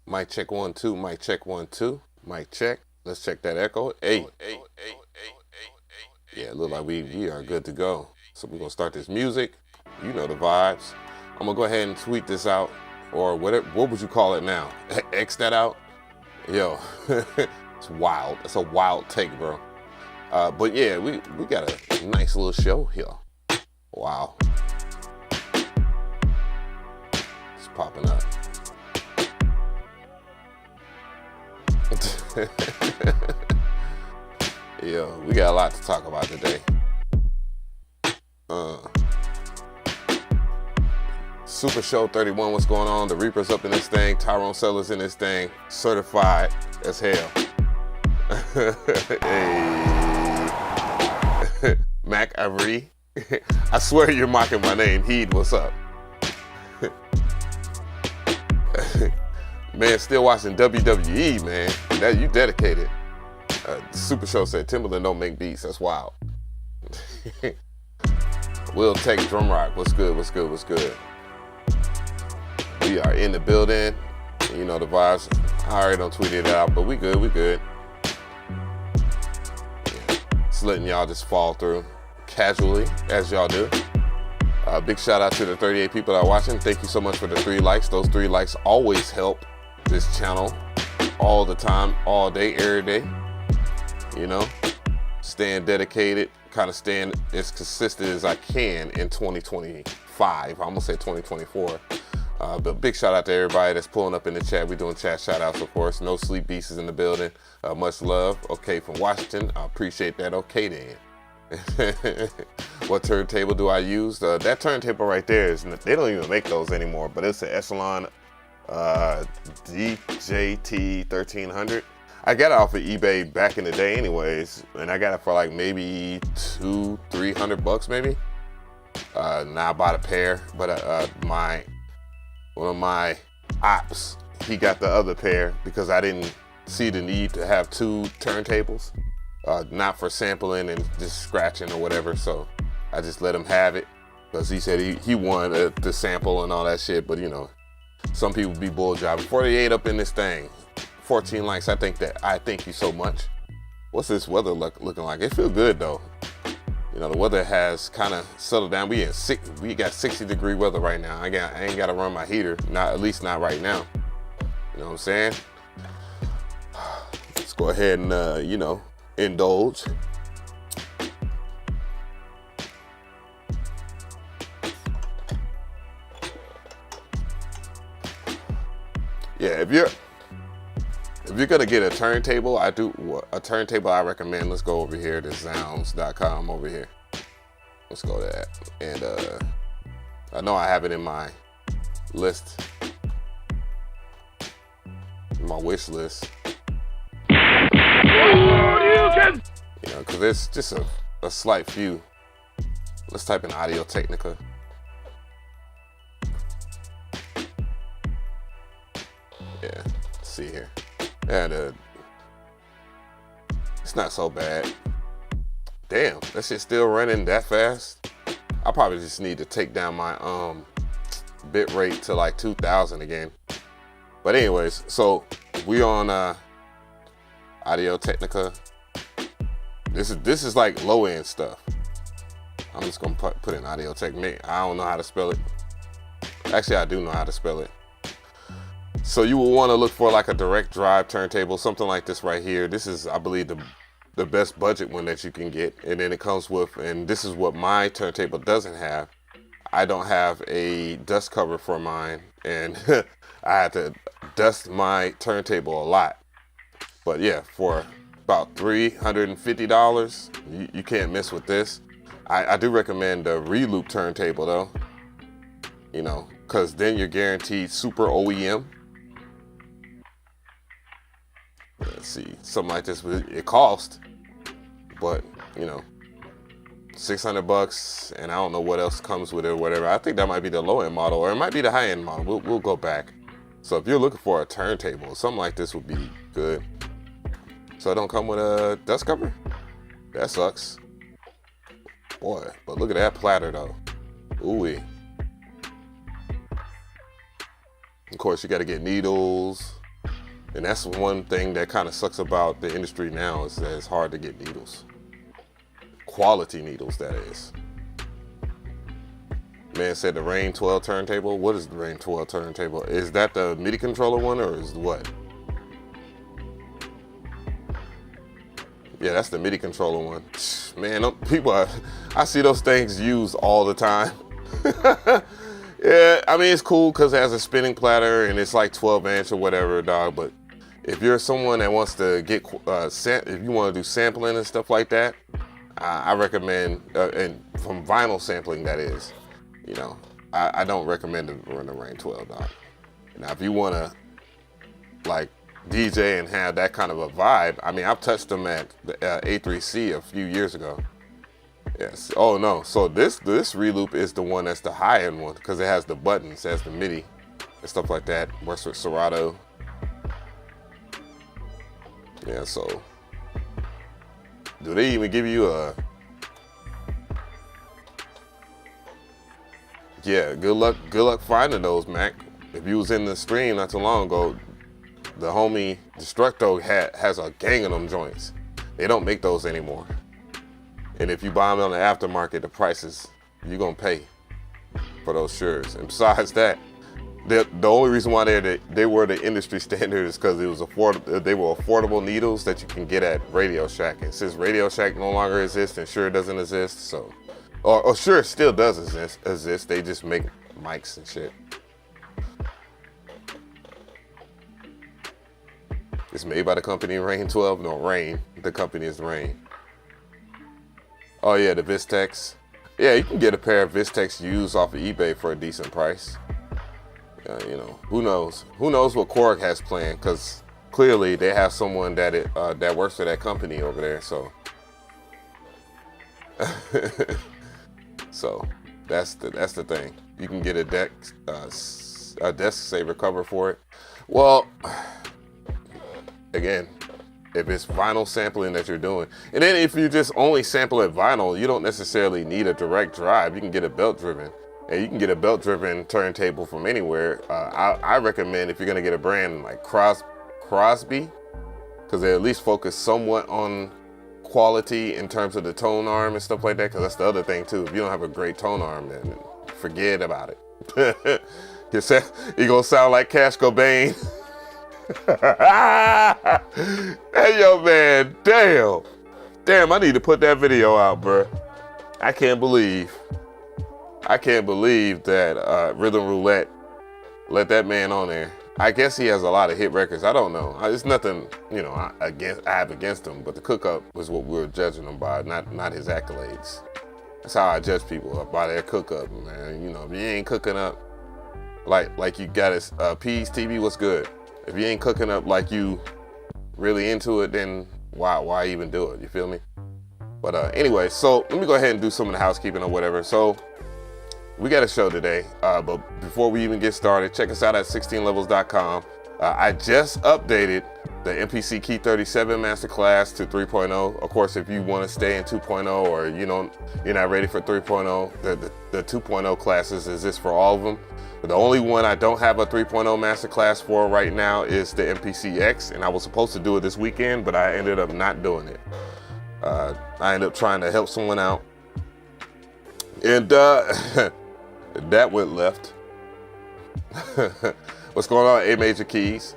Mic check 1 2. Mic check 1 2. Mic check. Let's check that echo. Hey. Yeah, look like we are good to go. So we're gonna start this music. You know the vibes. I'm gonna go ahead and tweet this out, or whatever. What would you call it now? X that out. Yo, it's wild. It's a wild take, bro. But yeah, we got a nice little show here. Wow. It's popping up. Yo, we got a lot to talk about today. Super Show 31, what's going on? The Reaper's up in this thing. Tyrone Sellers in this thing. Certified as hell. Hey. Mcree. I swear you're mocking my name. Heed, what's up? Man, still watching WWE, man. That you dedicated. Super Show said Timberland don't make beats. That's wild. We'll take Drum Rock. What's good? What's good? What's good? We are in the building. You know the vibes. I already don't tweet it out, but we good. We good. Yeah. Just letting y'all just fall through casually as y'all do. Big shout out to the 38 people that are watching. Thank you so much for the 3 likes. Those 3 likes always help this channel all the time, all day, every day. You know, staying dedicated, kind of staying as consistent as I can in 2025. I almost said 2024. But big shout out to everybody that's pulling up in the chat. We're doing chat shout outs, of course. No Sleep Beasts is in the building. Much love. Okay, from Washington. I appreciate that. Okay, then. What turntable do I use? That turntable right there is, they don't even make those anymore, but it's an Echelon DJT 1300. I got it off of eBay back in the day anyways, and I got it for like maybe $200-300 maybe. Now I bought a pair, but one of my ops, he got the other pair because I didn't see the need to have 2 turntables, not for sampling and just scratching or whatever. So I just let him have it because he said he wanted the sample and all that shit. But you know, some people be bull jobbing. 48 up in this thing. 14 likes. I thank you so much. What's this weather looking like? It feel good though. You know, the weather has kind of settled down. We got 60-degree weather right now. I ain't got to run my heater. At least not right now. You know what I'm saying? Let's go ahead and you know, indulge. Yeah, if you're gonna get a turntable, I recommend. Let's go over here to Zounds.com over here. Let's go to that. And I know I have it in my list, my wish list. You know, because it's just a slight few. Let's type in Audio Technica. Yeah, let's see here. And it's not so bad. Damn, that shit's still running that fast. I probably just need to take down my bit rate to like 2,000 again. But anyways, so we on Audio Technica. This is like low end stuff. I'm just gonna put in Audio Technica. I don't know how to spell it. Actually, I do know how to spell it. So you will want to look for like a direct drive turntable, something like this right here. This is, I believe, the best budget one that you can get. And then it comes with, and this is what my turntable doesn't have. I don't have a dust cover for mine, and I had to dust my turntable a lot. But yeah, for about $350, you can't miss with this. I do recommend the reloop turntable though, you know, because then you're guaranteed super OEM. Let's see, something like this, it cost, but you know, $600, and I don't know what else comes with it or whatever. I think that might be the low end model, or it might be the high end model. We'll go back. So if you're looking for a turntable, something like this would be good. So it don't come with a dust cover? That sucks. Boy, but look at that platter though. Ooh-wee. Of course, you got to get needles. And that's one thing that kind of sucks about the industry now, is that it's hard to get needles. Quality needles, that is. Man said the Rain 12 turntable. What is the Rain 12 turntable? Is that the MIDI controller one, or is what? Yeah, that's the MIDI controller one. Man, I see those things used all the time. Yeah, I mean, it's cool because it has a spinning platter and it's like 12 inch or whatever, dog. But if you're someone that wants to get, if you want to do sampling and stuff like that, I recommend, and from vinyl sampling, that is, you know, I don't recommend to run the Rain 12, dog. Now, if you want to, like, DJ and have that kind of a vibe, I mean, I've touched them at the A3C a few years ago. Yes. Oh no. So this reloop is the one that's the high-end one, because it has the buttons, it has the MIDI and stuff like that. Works with Serato. Yeah. So, do they even give you a? Yeah. Good luck finding those, Mac. If you was in the stream not too long ago, the homie Destructo has a gang of them joints. They don't make those anymore. And if you buy them on the aftermarket, the prices you're gonna pay for those Sures. And besides that, the only reason why they were the industry standard is because it was they were affordable needles that you can get at Radio Shack. And since Radio Shack no longer exists and Shure doesn't exist, so or Shure still does exist. They just make mics and shit. It's made by the company Rain 12. No, Rain. The company is Rain. Oh yeah, the Vistex. Yeah, you can get a pair of Vistex used off of eBay for a decent price. You know, who knows? Who knows what Korg has planned? Because clearly they have someone that works for that company over there. So, so that's the thing. You can get a desk saver cover for it. Well, again, if it's vinyl sampling that you're doing, and then if you just only sample it vinyl, you don't necessarily need a direct drive. You can get a belt driven, and you can get a belt driven turntable from anywhere. I recommend, if you're gonna get a brand like Crosby, because they at least focus somewhat on quality in terms of the tone arm and stuff like that. Because that's the other thing too. If you don't have a great tone arm, then forget about it. You're gonna sound like Cash Cobain. Hey yo, man, damn, I need to put that video out, bro. I can't believe that Rhythm Roulette let that man on there. I guess he has a lot of hit records. I don't know. It's nothing, you know, I have against him, but the cook up was what we were judging him by, not his accolades. That's how I judge people, by their cook up, man. You know, if you ain't cooking up like you got his P's TV, what's good? If you ain't cooking up like you really into it, then why even do it? You feel me? But anyway, so let me go ahead and do some of the housekeeping or whatever. So we got a show today, but before we even get started, check us out at 16levels.com. I just updated the MPC Key 37 Masterclass to 3.0. Of course, if you want to stay in 2.0 or you're not ready for 3.0, the 2.0 classes exist for all of them. The only one I don't have a 3.0 Masterclass for right now is the MPC X, and I was supposed to do it this weekend, but I ended up not doing it. I ended up trying to help someone out, and that went left. What's going on, A Major Keys?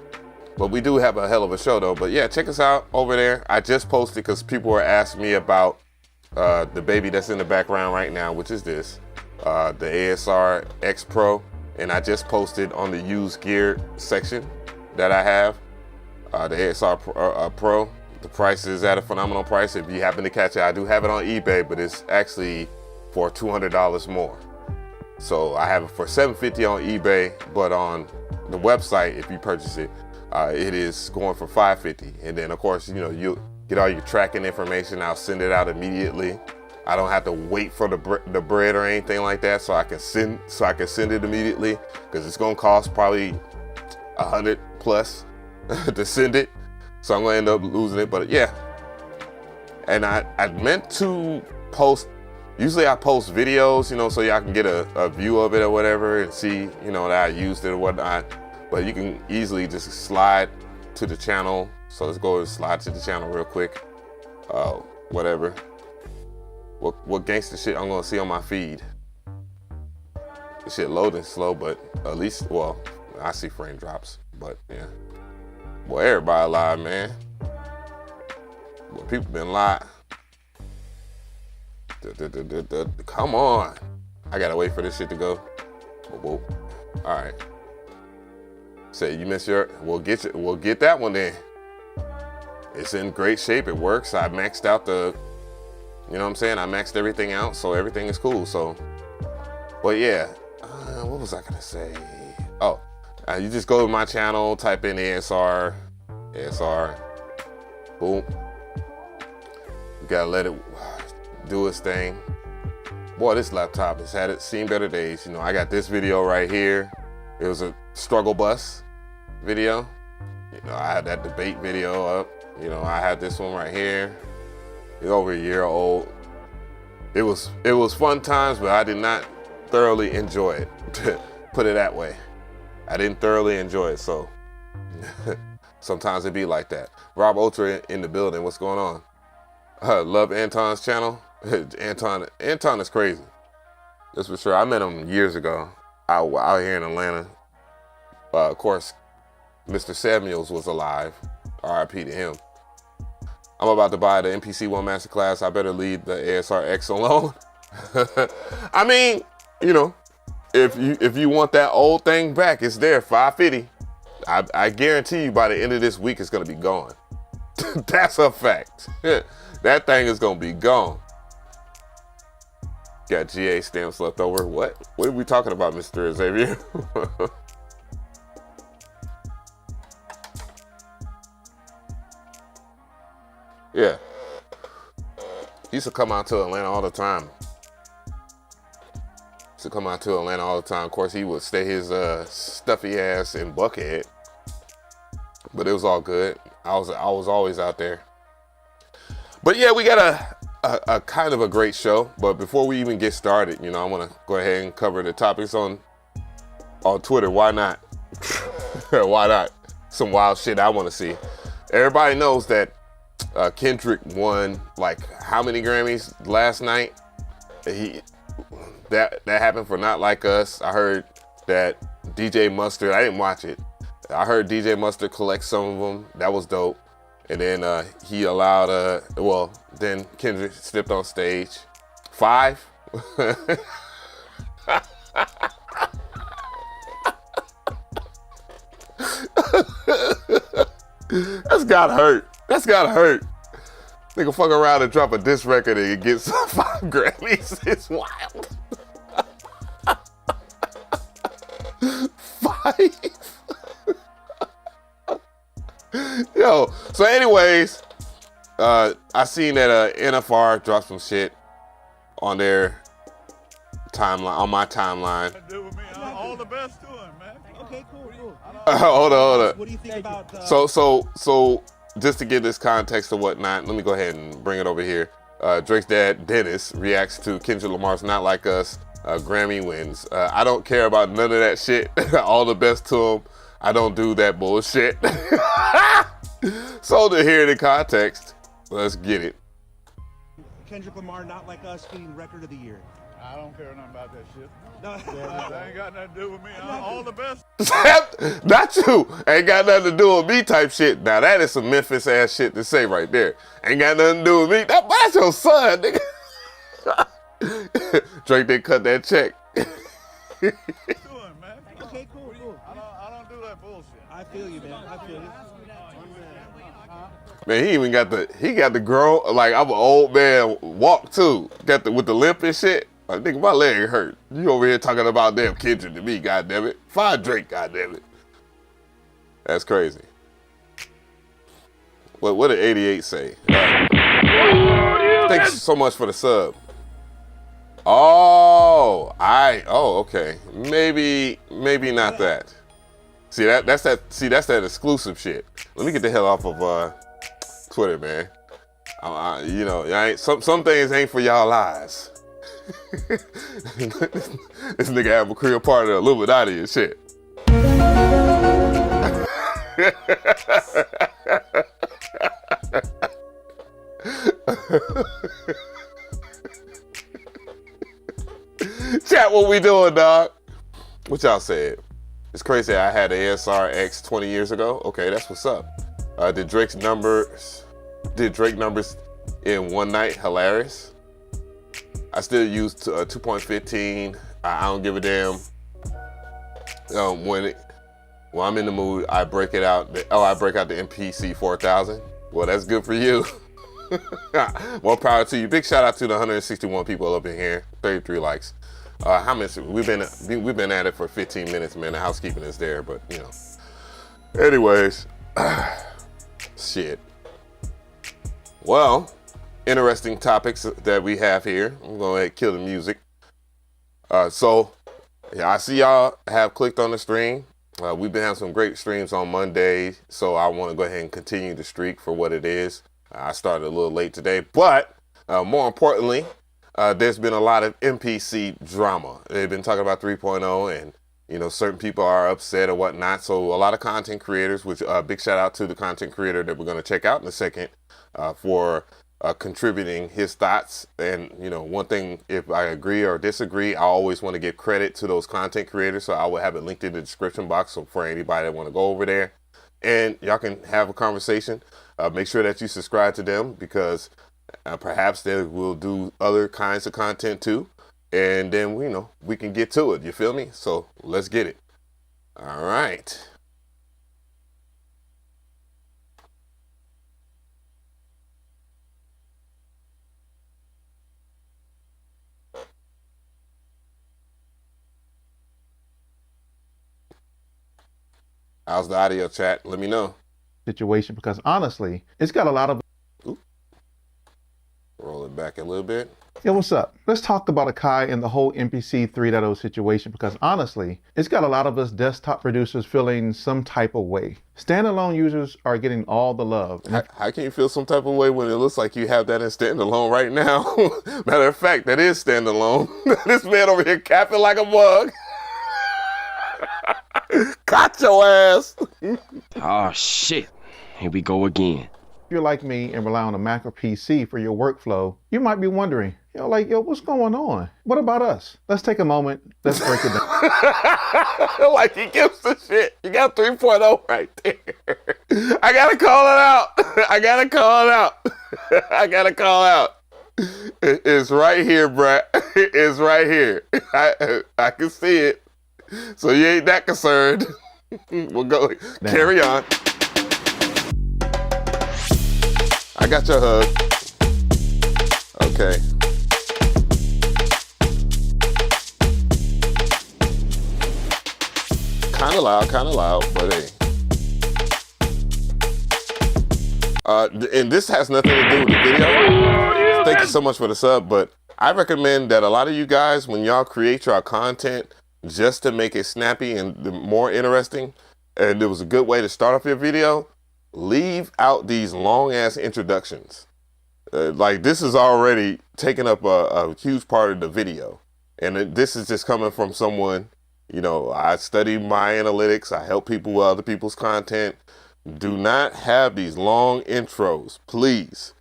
But we do have a hell of a show though. But yeah, check us out over there. I just posted because people were asking me about the baby that's in the background right now, which is this, the ASR X Pro. And I just posted on the used gear section that I have, the ASR Pro. The price is at a phenomenal price. If you happen to catch it, I do have it on eBay, but it's actually for $200 more. So I have it for $750 on eBay, but on the website, if you purchase it, it is going for $550. And then of course, you know, you get all your tracking information. I'll send it out immediately. I don't have to wait for the bread or anything like that, so I can send it immediately, because it's gonna cost probably $100 plus to send it. So I'm gonna end up losing it, but yeah. And I meant to post. Usually I post videos, you know, so y'all can get a view of it or whatever and see, you know, that I used it or whatnot. But you can easily just slide to the channel. So let's go and slide to the channel real quick. Whatever. What gangster shit I'm gonna see on my feed? This shit loading slow, but at least, well, I see frame drops, but yeah. Boy, everybody live, man. Boy, people been live. Come on. I gotta wait for this shit to go. Whoa. All right. Say you missed your, we'll get that one then. It's in great shape, it works. I maxed out the, you know what I'm saying? I maxed everything out, so everything is cool, so. But yeah, what was I gonna say? Oh, you just go to my channel, type in ASR, boom. You gotta let it do its thing. Boy, this laptop has seen better days. You know, I got this video right here. It was a struggle bus video. You know, I had that debate video up. You know, I had this one right here. It's over a year old. It was fun times, but I did not thoroughly enjoy it. Put it that way. I didn't thoroughly enjoy it, so sometimes it be like that. Rob Ultra in the building. What's going on? Love Anton's channel. Anton is crazy. That's for sure. I met him years ago out here in Atlanta. Of course, Mr. Samuels was alive. RIP to him. I'm about to buy the MPC Masterclass. I better leave the ASR X alone. I mean, you know, if you want that old thing back, it's there, $550. I guarantee you by the end of this week, it's gonna be gone. That's a fact. That thing is gonna be gone. Got GA stamps left over. What are we talking about, Mr. Xavier? Yeah. He used to come out to Atlanta all the time. Of course, he would stay his stuffy ass in Buckhead. But it was all good. I was always out there. But yeah, we got a kind of a great show. But before we even get started, you know, I want to go ahead and cover the topics on Twitter. Why not? Why not? Some wild shit I want to see. Everybody knows that Kendrick won like how many Grammys last night? That happened for Not Like Us. I heard that DJ Mustard, I didn't watch it. I heard DJ Mustard collect some of them. That was dope. And then he allowed, then Kendrick stepped on stage. 5? That's gotta hurt. Nigga fuck around and drop a diss record and get some 5 Grammys. It's wild. 5? Yo, so anyways, I seen that NFR dropped some shit on their timeline, on my timeline. All the best to him, man. Okay, cool. Hold on. What do you think about? So just to give this context or whatnot, let me go ahead and bring it over here. Drake's dad, Dennis, reacts to Kendrick Lamar's Not Like Us Grammy wins. I don't care about none of that shit. All the best to him. I don't do that bullshit. So to hear the context, let's get it. Kendrick Lamar, Not Like Us, getting Record of the Year. I don't care nothing about that shit. No. That ain't got nothing to do with me. All the best. Not you. Ain't got nothing to do with me type shit. Now that is some Memphis ass shit to say right there. Ain't got nothing to do with me. That's your son, nigga. Drake didn't cut that check. Man. Okay, cool. I don't do that bullshit. I feel you, man. I feel you. Man, he got the grown, like I'm an old man walk too. With the limp and shit. Like, nigga, my leg hurt. You over here talking about damn Kendrick to me, goddammit. Fire Drake, goddammit. That's crazy. What did 88 say? Thanks so much for the sub. Oh, okay. Maybe not that. See that's that exclusive shit. Let me get the hell off of Twitter, man. You know, some things ain't for y'all eyes. This nigga McRee a part of the Illuminati and shit. Chat, what we doing, dog? What y'all said? It's crazy. I had an ASR X 20 years ago. Okay, that's what's up. Did Drake numbers in one night? Hilarious. I still use 2.15. I don't give a damn. When I'm in the mood, I break it out. I break out the MPC 4000. Well, that's good for you. More power to you. Big shout out to the 161 people up in here. 33 likes. How many? We've been at it for 15 minutes, man. The housekeeping is there, but you know. Anyways, shit. Well, interesting topics that we have here. I'm going to kill the music. So, yeah, I see y'all have clicked on the stream. We've been having some great streams on Monday, so I want to go ahead and continue the streak for what it is. I started a little late today, but more importantly, there's been a lot of MPC drama. They've been talking about 3.0 and, you know, certain people are upset or whatnot. So a lot of content creators, which big shout out to the content creator that we're going to check out in a second for contributing his thoughts. And, you know, one thing, if I agree or disagree, I always want to give credit to those content creators. So I will have it linked in the description box. So for anybody that want to go over there and y'all can have a conversation, make sure that you subscribe to them because perhaps they will do other kinds of content too. And then, you know, we can get to it. You feel me? So let's get it. All right. How's the audio, chat? Let me know. Situation, because honestly, it's got a lot of... Ooh. Roll it back a little bit. Yeah, what's up? Let's talk about Akai and the whole MPC 3.0 situation, because honestly, it's got a lot of us desktop producers feeling some type of way. Standalone users are getting all the love. How can you feel some type of way when it looks like you have that in standalone right now? Matter of fact, that is standalone. This man over here capping like a mug. Caught your ass. Oh shit, here we go again. If you're like me and rely on a Mac or PC for your workflow, you might be wondering, what's going on? What about us? Let's take a moment. Let's break it down. Like he gives a shit. You got 3.0 right there. I gotta call it out. I gotta call it out. I gotta call out. It's right here, bruh. It's right here. I can see it. So you ain't that concerned. We'll go. Now. Carry on. I got your hug. Okay. Kind of loud, but hey. And this has nothing to do with the video. Thank you so much for the sub, but I recommend that a lot of you guys, when y'all create your content, just to make it snappy and more interesting, and it was a good way to start off your video, leave out these long ass introductions. Like this is already taking up a huge part of the video, and this is just coming from someone, you know, I study my analytics, I help people with other people's content. Do not have these long intros, please.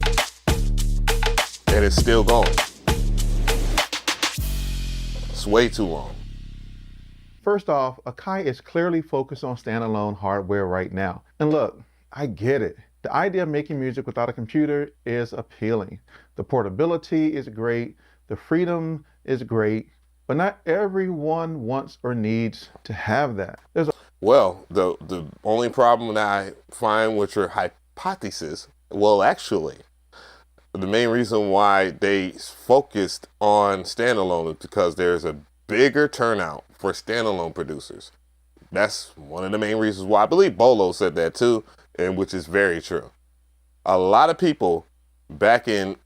And it's still going. It's way too long. First off, Akai is clearly focused on standalone hardware right now. And look, I get it. The idea of making music without a computer is appealing. The portability is great. The freedom is great. But not everyone wants or needs to have that. Well, the only problem that I find with your hypothesis, well, actually, the main reason why they focused on standalone is because there's a bigger turnout for standalone producers. That's one of the main reasons why. I believe Bolo said that too, and which is very true. A lot of people back in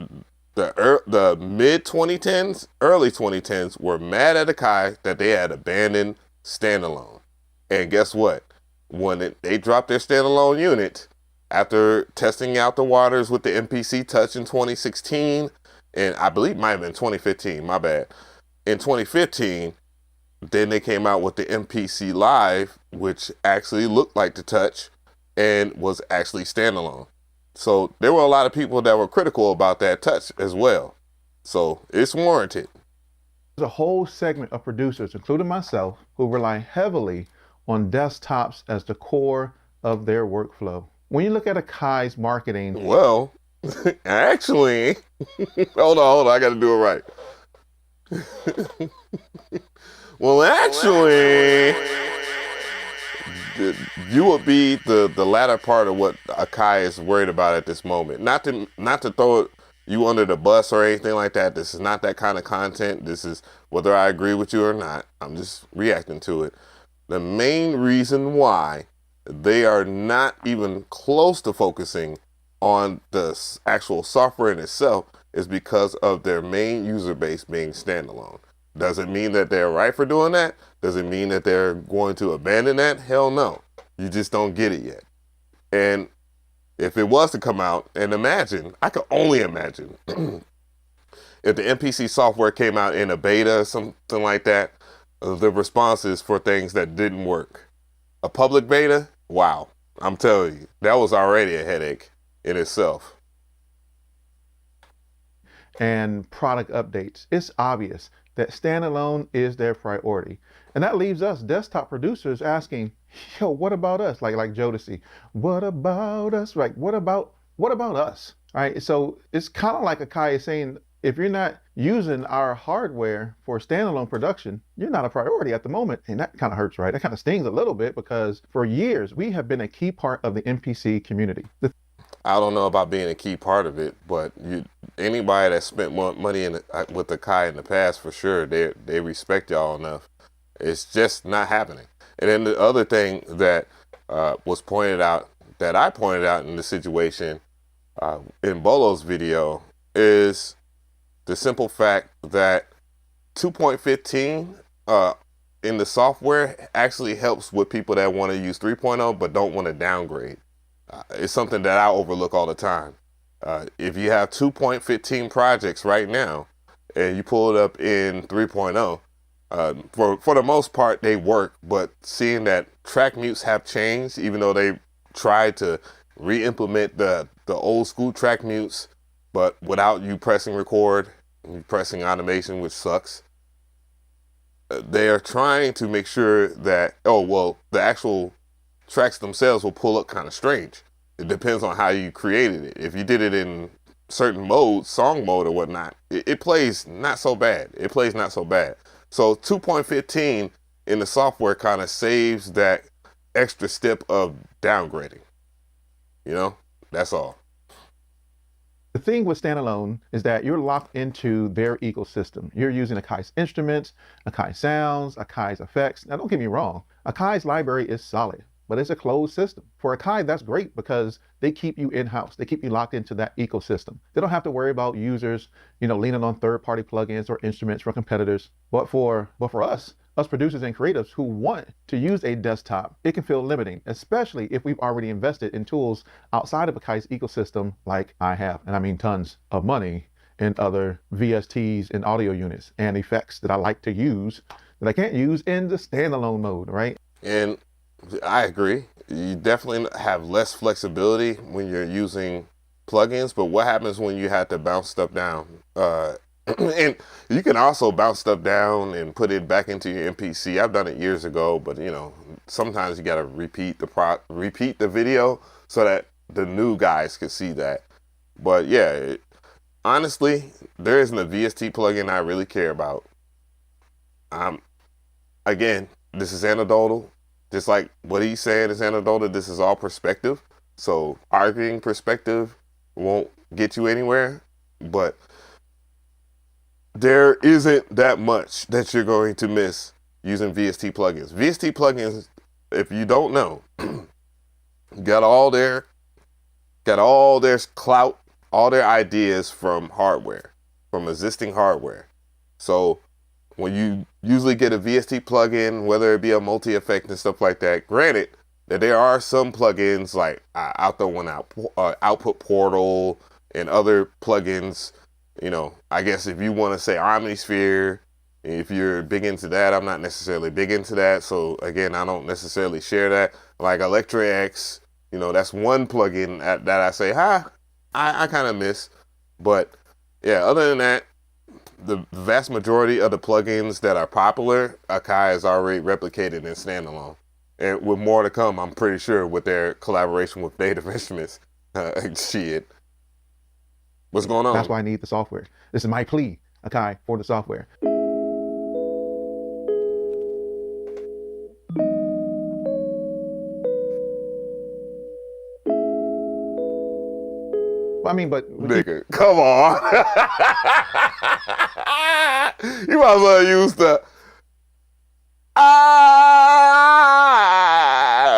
the mid 2010s, early 2010s were mad at Akai that they had abandoned standalone. And guess what? When they dropped their standalone unit, after testing out the waters with the MPC Touch in 2016, and I believe it might have been 2015, my bad. In 2015, Then they came out with the MPC Live, which actually looked like the Touch and was actually standalone. So there were a lot of people that were critical about that Touch as well. So it's warranted. There's a whole segment of producers, including myself, who rely heavily on desktops as the core of their workflow. When you look at Akai's marketing, Well, actually, hold on, I got to do it right. Well, actually, you would be the latter part of what Akai is worried about at this moment. Not to throw you under the bus or anything like that. This is not that kind of content. This is whether I agree with you or not. I'm just reacting to it. The main reason why they are not even close to focusing on the actual software in itself is because of their main user base being standalone. Does it mean that they're right for doing that? Does it mean that they're going to abandon that? Hell no. You just don't get it yet. And if it was to come out, and imagine, I could only imagine, if the MPC software came out in a beta or something like that, the responses for things that didn't work. A public beta, wow, I'm telling you, that was already a headache in itself. and product updates, it's obvious that standalone is their priority. And that leaves us desktop producers asking, yo, what about us? Like Jodeci, what about us? Right? What about us? Right? So it's kind of like Akai is saying, if you're not using our hardware for standalone production, you're not a priority at the moment. And that kind of hurts, right? That kind of stings a little bit because for years, we have been a key part of the MPC community. I don't know about being a key part of it, but anybody that spent money with Akai in the past, for sure, they respect y'all enough. It's just not happening. And then the other thing that was pointed out, that I pointed out in the situation in Bolo's video, is the simple fact that 2.15 in the software actually helps with people that want to use 3.0 but don't want to downgrade. It's something that I overlook all the time. If you have 2.15 projects right now and you pull it up in 3.0, for the most part they work, but seeing that track mutes have changed, even though they tried to re-implement the old school track mutes, but without you pressing record, you pressing automation, which sucks. They are trying to make sure that, the actual tracks themselves will pull up kind of strange. It depends on how you created it. If you did it in certain modes, song mode or whatnot, it plays not so bad. It plays not so bad. So 2.15 in the software kind of saves that extra step of downgrading. You know, that's all. The thing with standalone is that you're locked into their ecosystem. You're using Akai's instruments, Akai sounds, Akai's effects. Now, don't get me wrong. Akai's library is solid, but it's a closed system. For Akai, that's great because they keep you in-house. They keep you locked into that ecosystem. They don't have to worry about users, leaning on third-party plugins or instruments from competitors. But for us producers and creatives who want to use a desktop, it can feel limiting, especially if we've already invested in tools outside of Akai's ecosystem like I have. And I mean tons of money in other VSTs and audio units and effects that I like to use that I can't use in the standalone mode, right? And I agree. You definitely have less flexibility when you're using plugins, but what happens when you have to bounce stuff down? And you can also bounce stuff down and put it back into your MPC. I've done it years ago, but sometimes you got to repeat the video so that the new guys can see that. But yeah, honestly, there isn't a VST plugin I really care about. Again, this is anecdotal. Just like what he's saying is anecdotal. This is all perspective. So arguing perspective won't get you anywhere, but there isn't that much that you're going to miss using VST plugins. VST plugins, if you don't know, got all their clout, all their ideas from hardware, from existing hardware. So when you usually get a VST plugin, whether it be a multi-effect and stuff like that, granted that there are some plugins like Output Portal and other plugins, I guess if you want to say Omnisphere, If you're big into that, I'm not necessarily big into that. So again, I don't necessarily share that. Like Electra X, you know, that's one plugin that I say, I kind of miss. But yeah, other than that, the vast majority of the plugins that are popular, Akai has already replicated in standalone. And with more to come, I'm pretty sure, with their collaboration with Native Instruments. Shit. What's going on? That's why I need the software. This is my plea, Akai, for the software. I mean, but nigga, come on. You might as well use the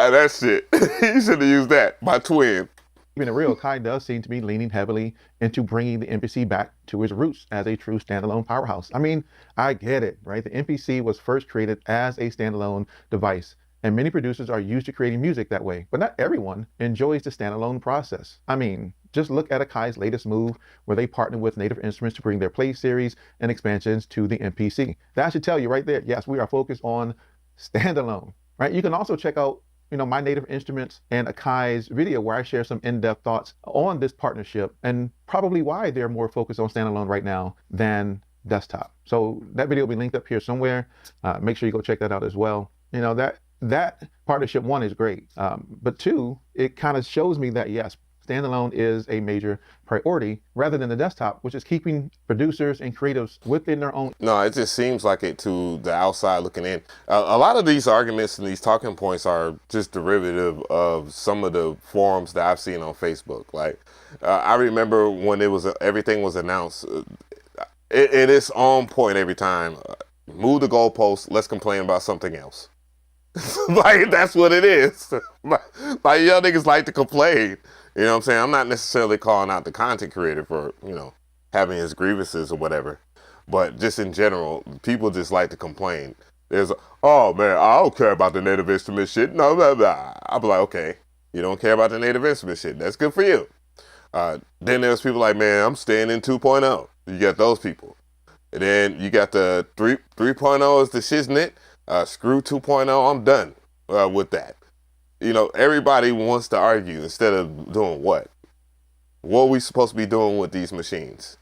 that shit. You should have used that. My twin. Even the real Kai does seem to be leaning heavily into bringing the MPC back to its roots as a true standalone powerhouse. I mean, I get it, right? The MPC was first created as a standalone device, and many producers are used to creating music that way, but not everyone enjoys the standalone process. I mean, just look at Akai's latest move where they partnered with Native Instruments to bring their play series and expansions to the MPC. That should tell you right there, yes, we are focused on standalone, right? You can also check out, you know, my Native Instruments and Akai's video where I share some in-depth thoughts on this partnership and probably why they're more focused on standalone right now than desktop. So that video will be linked up here somewhere. Make sure you go check that out as well. You know, that partnership, one, is great. But two, it kind of shows me that, yes, standalone is a major priority rather than the desktop, which is keeping producers and creatives within their own. No, it just seems like it to the outside looking in. A lot of these arguments and these talking points are just derivative of some of the forums that I've seen on Facebook. Like, I remember when everything was announced, it is on point every time. Move the goalpost, let's complain about something else. Like, that's what it is. Like, y'all niggas like to complain. You know what I'm saying? I'm not necessarily calling out the content creator for, you know, having his grievances or whatever. But just in general, people just like to complain. Oh man, I don't care about the Native Instrument shit. No, blah, blah. I'll be like, okay, you don't care about the Native Instrument shit. That's good for you. Then there's people like, man, I'm staying in 2.0. You got those people. And then you got the 3.0 is the shiznit. Screw 2.0, I'm done with that. You know, everybody wants to argue instead of doing what? What are we supposed to be doing with these machines?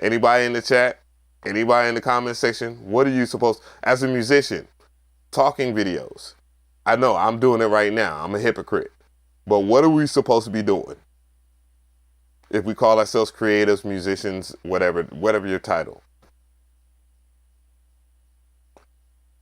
Anybody in the chat? Anybody in the comment section? What are you supposed, as a musician, talking videos? I know I'm doing it right now. I'm a hypocrite. But what are we supposed to be doing? If we call ourselves creatives, musicians, whatever your title.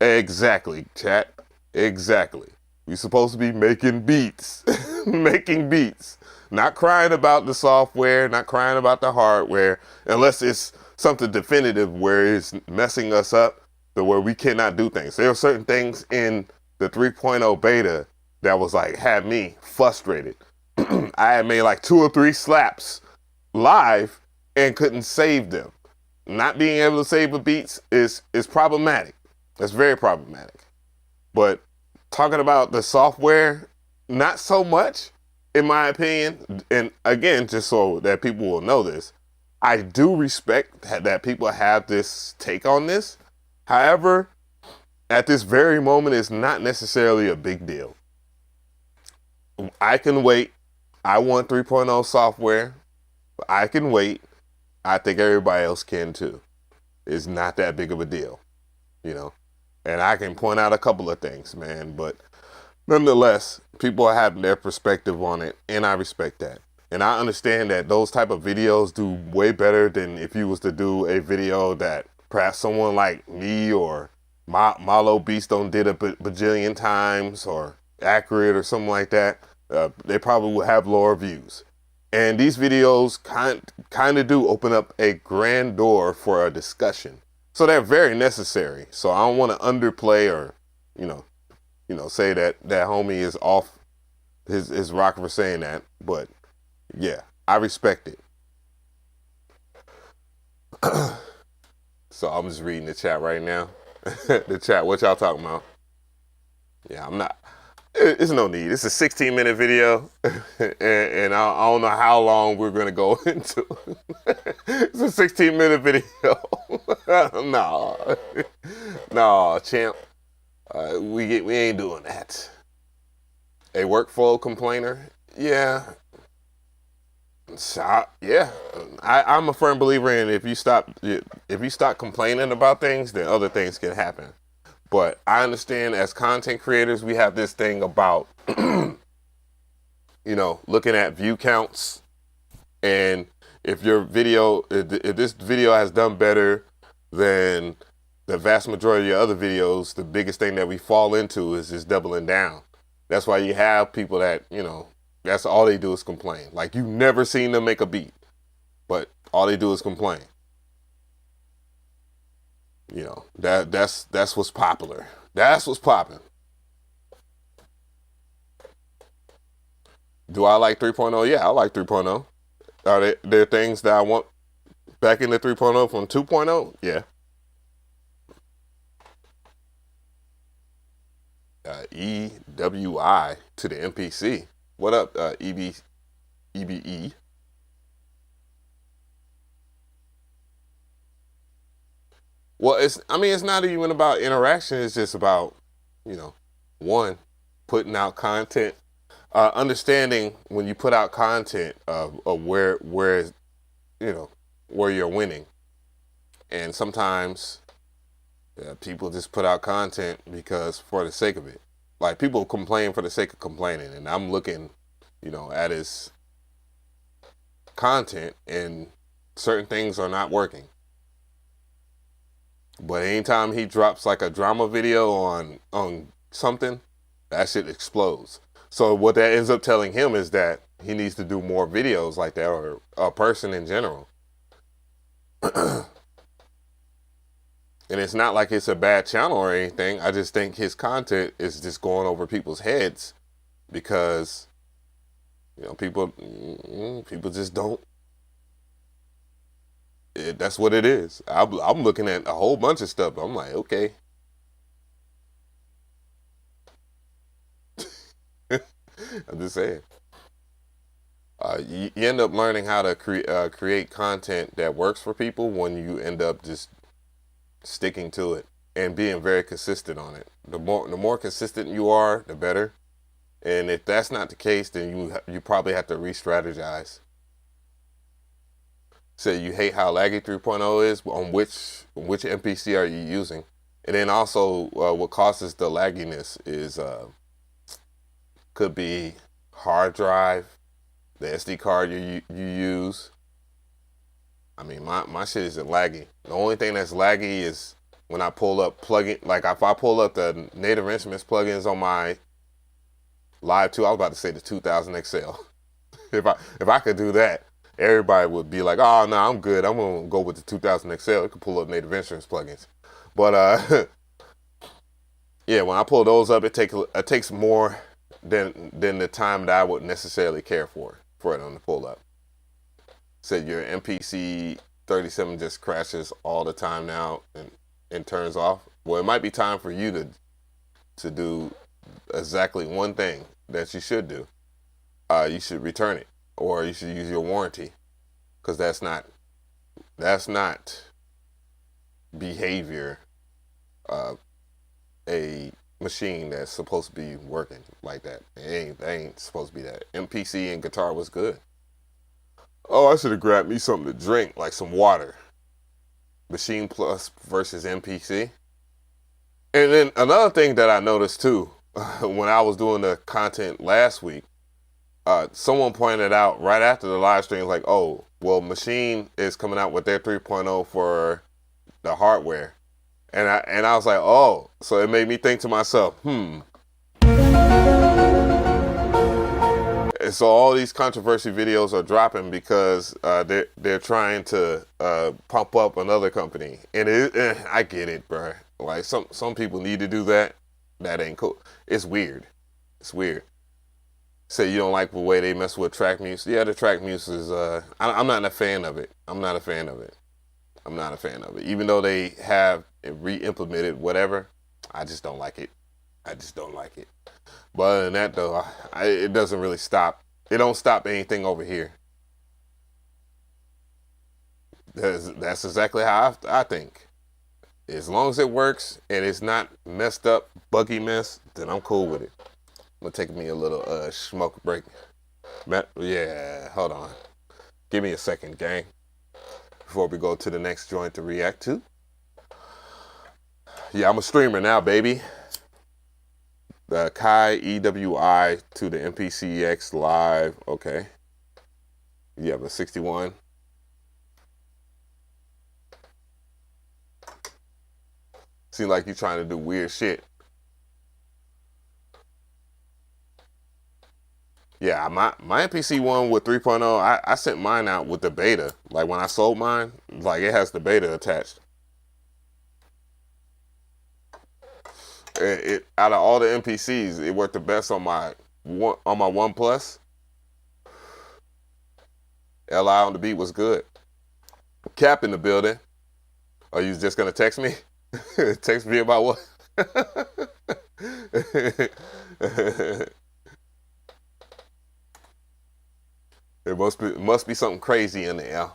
Exactly, chat. Exactly. We're supposed to be making beats. Making beats. Not crying about the software, not crying about the hardware, unless it's something definitive where it's messing us up to where we cannot do things. There are certain things in the 3.0 beta that was like, had me frustrated. I had made like 2 or 3 slaps live and couldn't save them. Not being able to save the beats is problematic. That's very problematic. But talking about the software, not so much, in my opinion. And again, just so that people will know this, I do respect that people have this take on this. However, at this very moment, it's not necessarily a big deal. I can wait. I want 3.0 software. I can wait. I think everybody else can too. It's not that big of a deal, you know. And I can point out a couple of things, man. But nonetheless, people have their perspective on it, and I respect that. And I understand that those type of videos do way better than if you was to do a video that perhaps someone like me or Malo Beaston did a bajillion times, or Accurate or something like that. They probably would have lower views. And these videos kind of do open up a grand door for a discussion. So they're very necessary. So I don't want to underplay or, you know, say that homie is off his rocker for saying that. But yeah, I respect it. So I'm just reading the chat right now. The chat, what y'all talking about? Yeah, I'm not. It's no need. It's a 16-minute video, and I don't know how long we're gonna go into. It's a 16-minute video. No, no, champ. We ain't doing that. A workflow complainer, yeah. So, yeah, I'm a firm believer in if you stop complaining about things, then other things can happen. But I understand as content creators, we have this thing about, looking at view counts, and if this video has done better than the vast majority of other videos, the biggest thing that we fall into is just doubling down. That's why you have people that, that's all they do is complain. Like, you've never seen them make a beat, but all they do is complain. That's what's popular. That's what's popping. Do I like 3.0? Yeah, I like 3.0. Are there things that I want back in the 3.0 from 2.0? Yeah. EWI to the MPC. What up, EBE? Well, it's not even about interaction. It's just about, one, putting out content, understanding when you put out content of where you're winning. And sometimes people just put out content because for the sake of it. Like, people complain for the sake of complaining, and I'm looking, at his content, and certain things are not working. But anytime he drops like a drama video on something, that shit explodes. So what that ends up telling him is that he needs to do more videos like that, or a person in general. And it's not like it's a bad channel or anything. I just think his content is just going over people's heads because, people just don't. That's what it is. I'm looking at a whole bunch of stuff. I'm like, okay. I'm just saying. You end up learning how to create content that works for people when you end up just sticking to it and being very consistent on it. The more consistent you are, the better. And if that's not the case, then you probably have to re-strategize. So you hate how laggy 3.0 is. On which MPC are you using? And then also, what causes the lagginess is could be hard drive, the SD card you use. I mean, my shit isn't laggy. The only thing that's laggy is when I pull up plugin. Like, if I pull up the Native Instruments plugins on my Live 2, I was about to say the 2000 XL. If I could do that, everybody would be like, oh, no, I'm good. I'm going to go with the 2000 XL. It could pull up Native Instruments plugins. But, yeah, when I pull those up, it takes more than the time that I would necessarily care for it on the pull up. Said your MPC 37 just crashes all the time now and turns off. Well, it might be time for you to do exactly one thing that you should do. You should return it, or you should use your warranty, because that's not behavior of a machine that's supposed to be working like that. It ain't supposed to be that. MPC and guitar was good. Oh, I should have grabbed me something to drink, like some water. Machine Plus versus MPC. And then another thing that I noticed too, when I was doing the content last week, someone pointed out right after the live stream, like, oh, well, Machine is coming out with their 3.0 for the hardware. And I was like, oh, so it made me think to myself, And so all these controversy videos are dropping because they're trying to pump up another company, and I get it, bro. Like some people need to do that. That ain't cool. It's weird. It's weird. Say you don't like the way they mess with track muse. Yeah, the track muse is. I'm not a fan of it. I'm not a fan of it. Even though they have re-implemented whatever, I just don't like it. But other than that, though, it doesn't really stop. It don't stop anything over here. That's exactly how I think. As long as it works and it's not messed up, buggy mess, then I'm cool with it. I'm gonna take me a little smoke break. Yeah, hold on. Give me a second, gang. Before we go to the next joint to react to. Yeah, I'm a streamer now, baby. The Kai EWI to the MPC X Live. Okay. You have a 61. Seems like you're trying to do weird shit. Yeah, my MPC one with 3.0, I sent mine out with the beta. Like when I sold mine, like it has the beta attached. Out of all the MPCs, it worked the best on my One Plus. LI on the beat was good. Cap in the building. Are you just gonna text me? Text me about what? It must be something crazy in the air.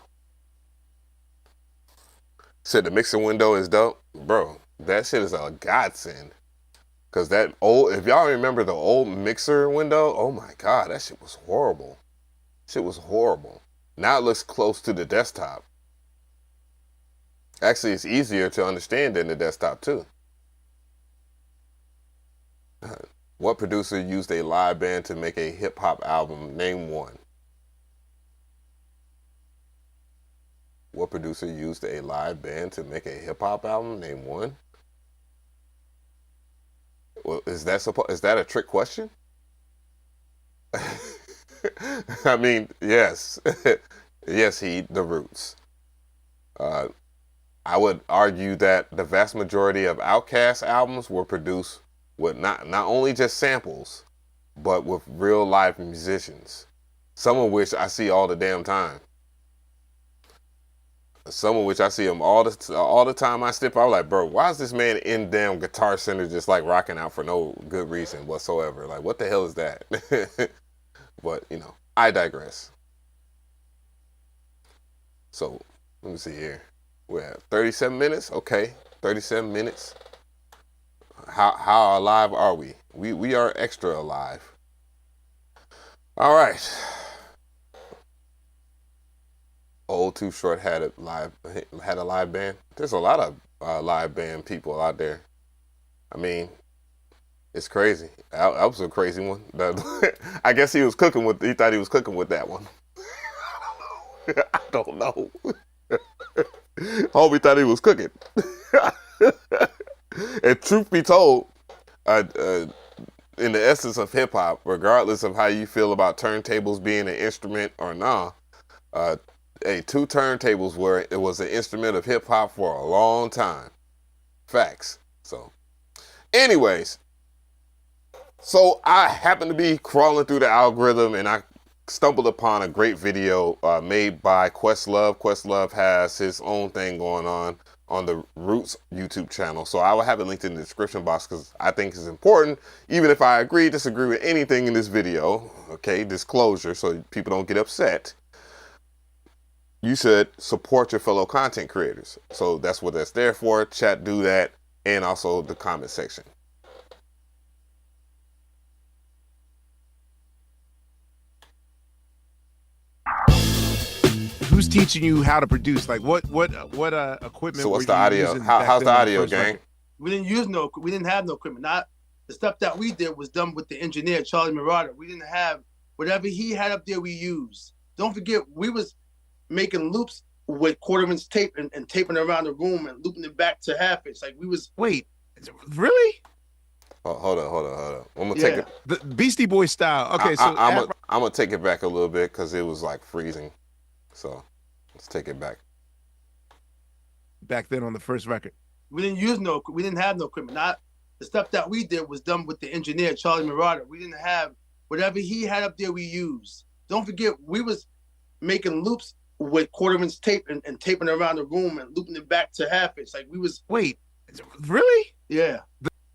Said the mixer window is dope, bro. That shit is a godsend. Cause that old, if y'all remember the old mixer window, oh my god, that shit was horrible. Shit was horrible. Now it looks close to the desktop. Actually, it's easier to understand than the desktop too. What producer used a live band to make a hip hop album? Name one. What producer used a live band to make a hip hop album? Name one. Well, is that a trick question? I mean, yes. Yes, the Roots. I would argue that the vast majority of Outkast albums were produced with not only just samples, but with real live musicians. Some of which I see all the damn time. Some of which I see them all the time I step out. I'm like, bro, why is this man in damn Guitar Center just like rocking out for no good reason whatsoever? Like, what the hell is that? But, you know, I digress. So, let me see here. We're at 37 minutes. Okay, 37 minutes. How alive are we? We are extra alive. All right. Old Too Short had a live band. There's a lot of live band people out there. I mean, it's crazy. That was a crazy one. I guess he thought he was cooking with that one. I don't know. Homie thought he was cooking. And truth be told, in the essence of hip hop, regardless of how you feel about turntables being an instrument or not, two turntables was an instrument of hip hop for a long time. Facts. So, anyways, so I happened to be crawling through the algorithm and I stumbled upon a great video made by Questlove. Questlove has his own thing going on the Roots YouTube channel. So I will have it linked in the description box because I think it's important, even if I disagree with anything in this video. Okay, disclosure, so people don't get upset. You should support your fellow content creators. So that's what that's there for. Chat, do that, and also the comment section. Who's teaching you how to produce? Like what equipment? So what's the audio? How's the audio, gang? We didn't have no equipment. Not the stuff that we did was done with the engineer Charlie Marauder. We didn't have whatever he had up there. We used. Don't forget, we was making loops with quarter-inch tape and taping it around the room and looping it back to half-inch. Like we was. Wait, really? Oh, hold on. I'm gonna take it. The Beastie Boy style. Okay, I'm gonna take it back a little bit because it was like freezing. So let's take it back. Back then on the first record, we didn't have no equipment. Not the stuff that we did was done with the engineer Charlie Marauder. We didn't have whatever he had up there. We used. Don't forget, we was making loops with quarter-inch tape and taping it around the room and looping it back to half-inch. Like we was. Wait, really? Yeah.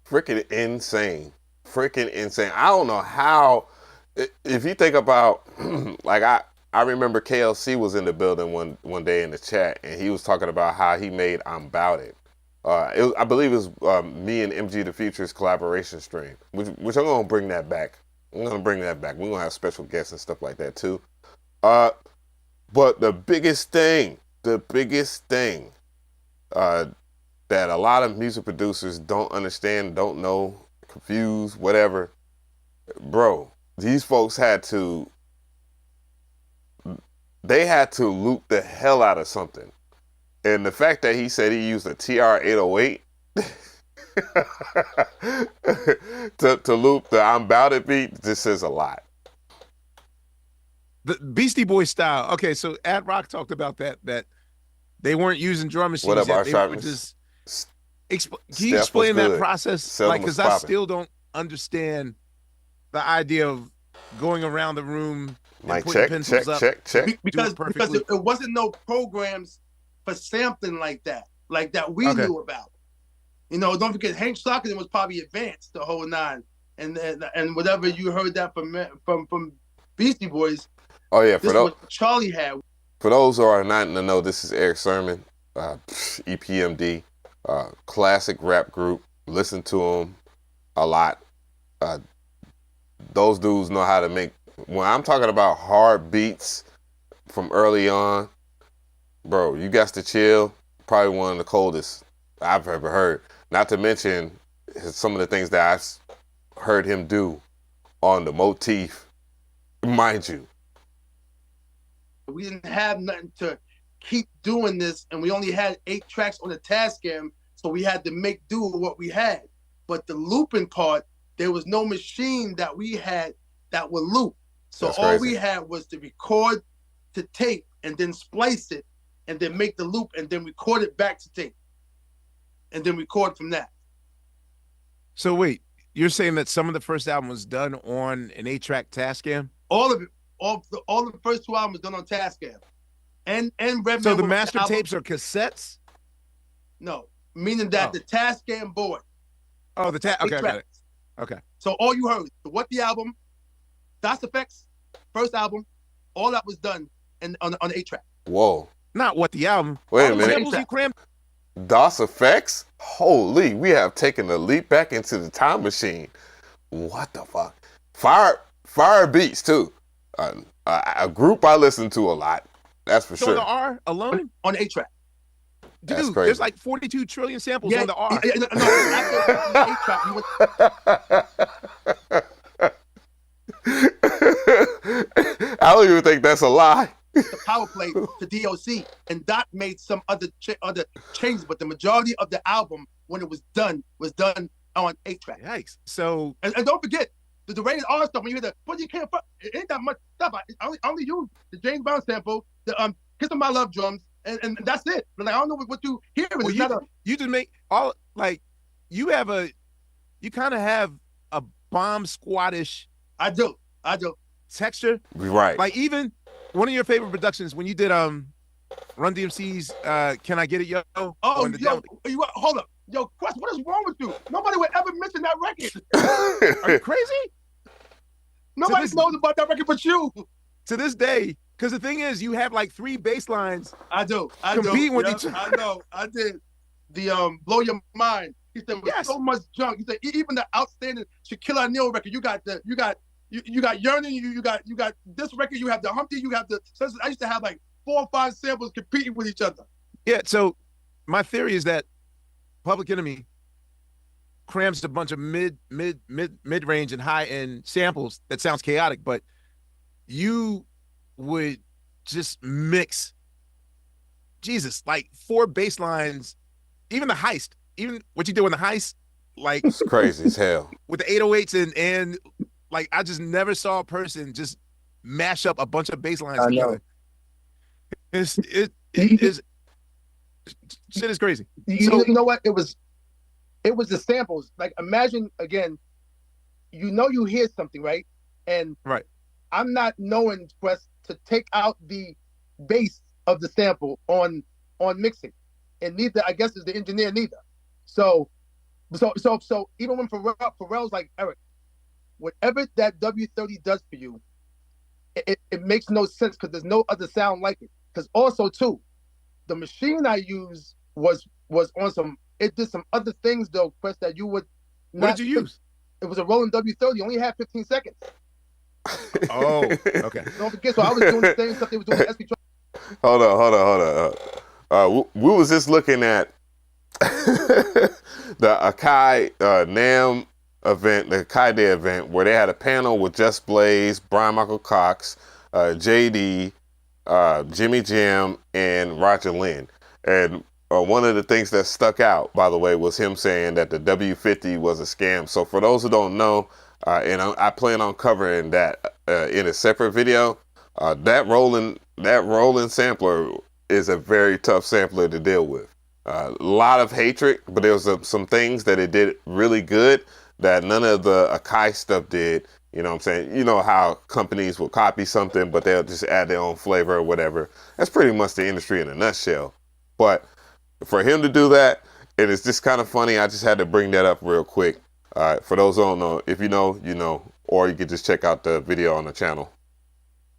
Freaking insane. I don't know how. If you think about, like I I remember KLC was in the building one day in the chat, and he was talking about how he made "I'm 'Bout It." I believe it was me and MG the Future's collaboration stream, which I'm gonna bring that back. I'm gonna bring that back. We're gonna have special guests and stuff like that too. But the biggest thing that a lot of music producers don't understand, don't know, confused, whatever, bro, these folks had to loop the hell out of something. And the fact that he said he used a TR-808 to loop the "I'm 'Bout It" beat, this says a lot. The Beastie Boys style. Okay, so Ad Rock talked about that they weren't using drum machines. What up, yet. our They sharpness? were just can you explain that process? Seldom Like, because was I popping. still don't understand the idea of going around the room and Mic putting check, pencils check, up. check, check. Because perfectly. it wasn't no programs for sampling like that we Okay. knew about. You know, don't forget Hank Stockton was probably advanced the whole nine, and whatever you heard that from Beastie Boys. Oh yeah, This is what Charlie had. for those who are not in the know, this is Erick Sermon, EPMD, classic rap group. Listen to them a lot. Those dudes know how to make. When I'm talking about hard beats from early on, bro, you got to chill. Probably one of the coldest I've ever heard. Not to mention some of the things that I've heard him do on the motif, mind you. We didn't have nothing to keep doing this, and we only had 8 tracks on the Tascam, so we had to make do with what we had. But the looping part, there was no machine that we had that would loop. So That's all crazy. we had was to record to tape and then splice it and then make the loop and then record it back to tape and then record from that. So wait, you're saying that some of the first album was done on an 8-track Tascam? All of it, all the first 2 albums done on Tascam. And Redman. So the was master album. tapes are cassettes? No, meaning that the Tascam board. Oh, the okay, I got it. tracks. Okay. So all you heard, the What the Album, Das Effects, first album, all that was done on the 8-track. Whoa. Not what the album. Wait All a the minute. samples you crammed. DOS effects? Holy, we have taken a leap back into the time machine. What the fuck? Fire beats too. A group I listen to a lot. That's for So sure. the R alone? On the 8-track. That's Dude, crazy. there's like 42 trillion samples on the R. No, after the 8-track, we went I don't even think that's a lie. the power play to DOC, and Dot made some other changes, but the majority of the album, when it was done on 8-track. Yikes. So And don't forget, the rated R stuff, when you hear the, but you can't, it ain't that much stuff. I only use the James Brown sample, the Kiss of My Love drums, and that's it. But like, I don't know what you hear. well, you just make all, like, you kind of have a bomb squattish I do. texture. Right. Like, even one of your favorite productions when you did Run DMC's Can I Get It Yo? Oh, on the yo, demo. hold up. Yo, Quest, what is wrong with you? Nobody would ever mention that record. Are you crazy? Nobody knows about that record but you. To this day, because the thing is, you have like 3 bass lines. I do. Compete with Yep, each other. I know. I did. The Blow Your Mind. He said with Yes. so much junk. He said even the outstanding Shaquille O'Neal record. You got Yearning. You got this record. You have the Humpty. You have the. So I used to have like 4 or 5 samples competing with each other. Yeah. So my theory is that Public Enemy crams a bunch of mid-range and high-end samples that sounds chaotic, but you would just mix like 4 bass lines, even the heist, even what you did with the heist, like It's crazy as hell. with the 808s and like I just never saw a person just mash up a bunch of bass lines I know. together. It is shit is crazy. You know what? It was the samples. Like imagine again, you hear something, right? And Right. I'm not knowing Quest to take out the bass of the sample on mixing, and neither I guess is the engineer neither. So even when Pharrell's like, Eric, whatever that W30 does for you, it makes no sense because there's no other sound like it. Because also too, the machine I used was on some. It did some other things though, Chris, that you would. What did you use? It was a Roland W30. Only had 15 seconds. Oh, okay. Don't forget. So I was doing the same stuff they were doing with SP. Hold on. We was just looking at the Akai NAMM event, the Akai Day event, where they had a panel with Just Blaze, Brian Michael Cox, JD, Jimmy Jam, and Roger Lynn. And one of the things that stuck out, by the way, was him saying that the W50 was a scam. So for those who don't know, and I plan on covering that in a separate video, that Roland sampler is a very tough sampler to deal with. A lot of hatred, but there was some things that it did really good that none of the Akai stuff did. You know what I'm saying? You know how companies will copy something, but they'll just add their own flavor or whatever. That's pretty much the industry in a nutshell. But for him to do that, and it's just kind of funny, I just had to bring that up real quick. For those who don't know, if you know, you know, or you could just check out the video on the channel.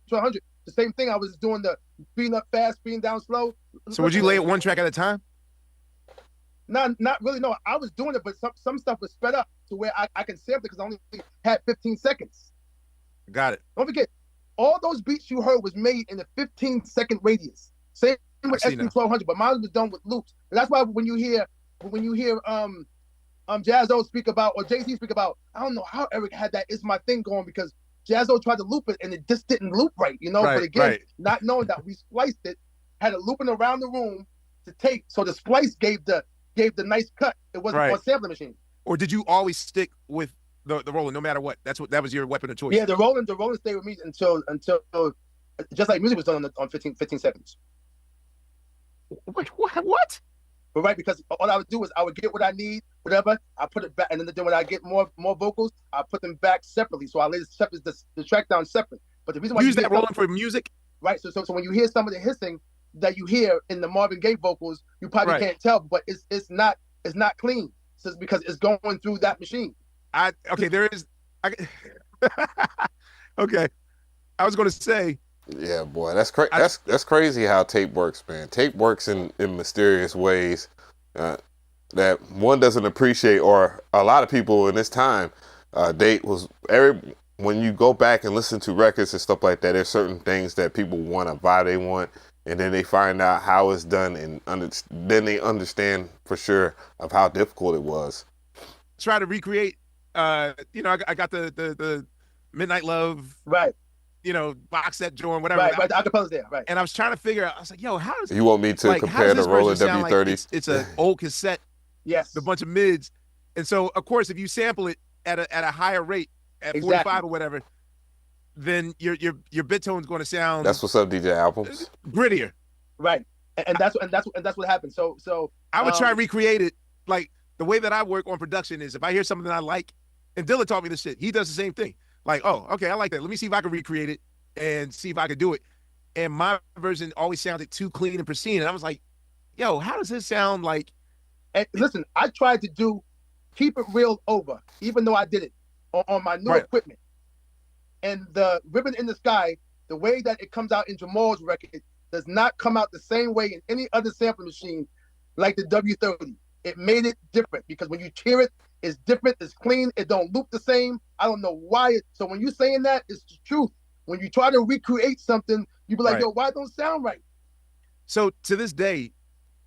100. The same thing. I was doing the speeding up fast, speeding down slow. So would you lay it one track at a time? Not really. No, I was doing it, but some stuff was sped up to where I can sample it because I only had 15 seconds. Got it. Don't forget, all those beats you heard was made in a 15-second radius. Same with SP 1200, but mine was done with loops. And that's why when you hear Jazzo speak about, or Jay-Z speak about, I don't know how Erick had that "Is My Thing" going, because Jazzo tried to loop it and it just didn't loop right, you know. Right, but again, right. not knowing that we spliced it, had it looping around the room to take, so the splice gave the nice cut. It wasn't Right. on sampling machine. Or did you always stick with the Roland no matter what? That was your weapon of choice. Yeah, the Roland stayed with me until just like music was done on 15 seconds. What? But right, because all I would do is I would get what I need, whatever, I put it back, and then when I get more vocals, I put them back separately. So I lay the track down separate. But the reason why Use that Roland for music? Right. So when you hear some of the hissing that you hear in the Marvin Gaye vocals, you probably Right. can't tell, but it's not clean. So it's because it's going through that machine. Okay, I was going to say. Yeah, boy, that's that's crazy how tape works, man. Tape works in mysterious ways that one doesn't appreciate, or a lot of people in this time. When you go back and listen to records and stuff like that, there's certain things that people want, a vibe they want, and then they find out how it's done, and then they understand for sure of how difficult it was. Try to recreate. I got the Midnight Love. Right. Box set joint, whatever. Right. The acapellas there. Right. And I was trying to figure out. I was like, "Yo, how does You want me to compare the Roland W30? It's an old cassette. Yes. With a bunch of mids, and so of course, if you sample it at a higher rate, at 45 or whatever, then your bit tone's going to sound. That's what's up, DJ Albums. Grittier. Right. And that's what happened. So I would try to recreate it. Like the way that I work on production is if I hear something I like, and Dilla taught me this shit. He does the same thing. Like, oh, okay, I like that. Let me see if I can recreate it and see if I can do it. And my version always sounded too clean and pristine. And I was like, yo, how does this sound like? And listen, I tried to keep it real over, even though I did it on my new equipment. And the Ribbon in the Sky, the way that it comes out in Jamal's record does not come out the same way in any other sampling machine like the W30. It made it different because when you hear it, it's different, it's clean, it don't loop the same. I don't know why. So when you're saying that, it's the truth. When you try to recreate something, you be like, yo, why it don't sound right? So to this day,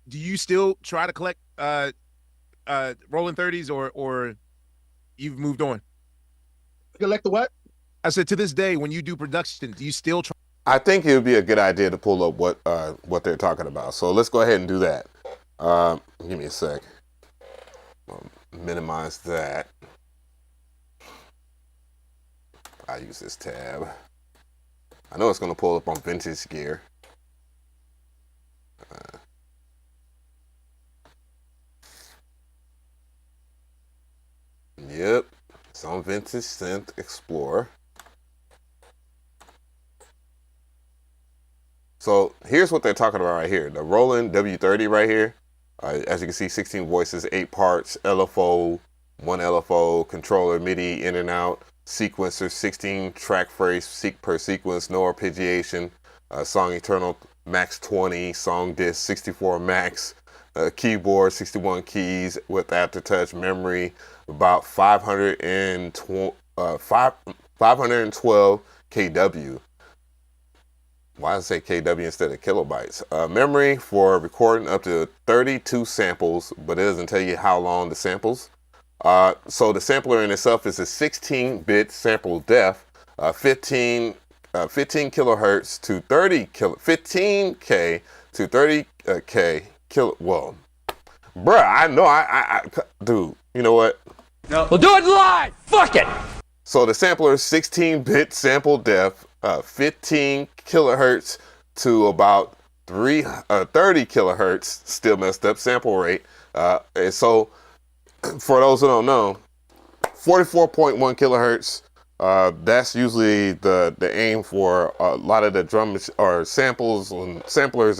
do you still try to collect Roland 30s or you've moved on? Collect the what? I said to this day, when you do production, do you still try? I think it would be a good idea to pull up what they're talking about. So let's go ahead and do that. Give me a sec. Minimize that. I use this tab. I know it's going to pull up on Vintage Gear. Yep, it's on Vintage Synth Explorer. So here's what they're talking about right here. The Roland W30 right here. As you can see, 16 voices, 8 parts, LFO, 1 LFO, controller, MIDI, in and out. sequencer, 16 track phrase per sequence, no arpeggiation, song eternal max 20, song disc 64 max, keyboard 61 keys with aftertouch, memory about 512 kW. Why does it say kW instead of kilobytes? Memory for recording up to 32 samples, but it doesn't tell you how long the samples. So the sampler in itself is a 16-bit sample depth, 15 kilohertz to 15K to 30K kilo. Well, bruh, I know, dude, you know what? No. We'll do it live! Fuck it! So the sampler is 16-bit sample depth, 15 kilohertz to about 30 kilohertz, still messed up sample rate. And so, for those who don't know, 44.1 kilohertz, that's usually the aim for a lot of the samplers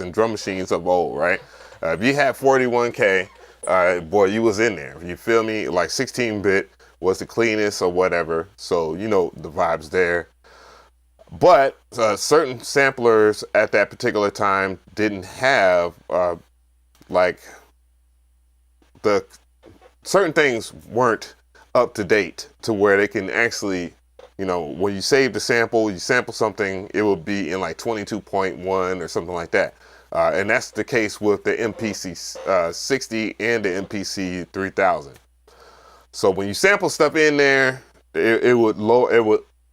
and drum machines of old, right? If you had 41K, boy, you was in there. You feel me? Like 16-bit was the cleanest or whatever. So, you know, the vibes there. But certain samplers at that particular time didn't have certain things weren't up to date to where they can actually, you know, when you save the sample, you sample something, it will be in like 22.1 or something like that. And that's the case with the MPC 60 and the MPC 3000. So when you sample stuff in there, it would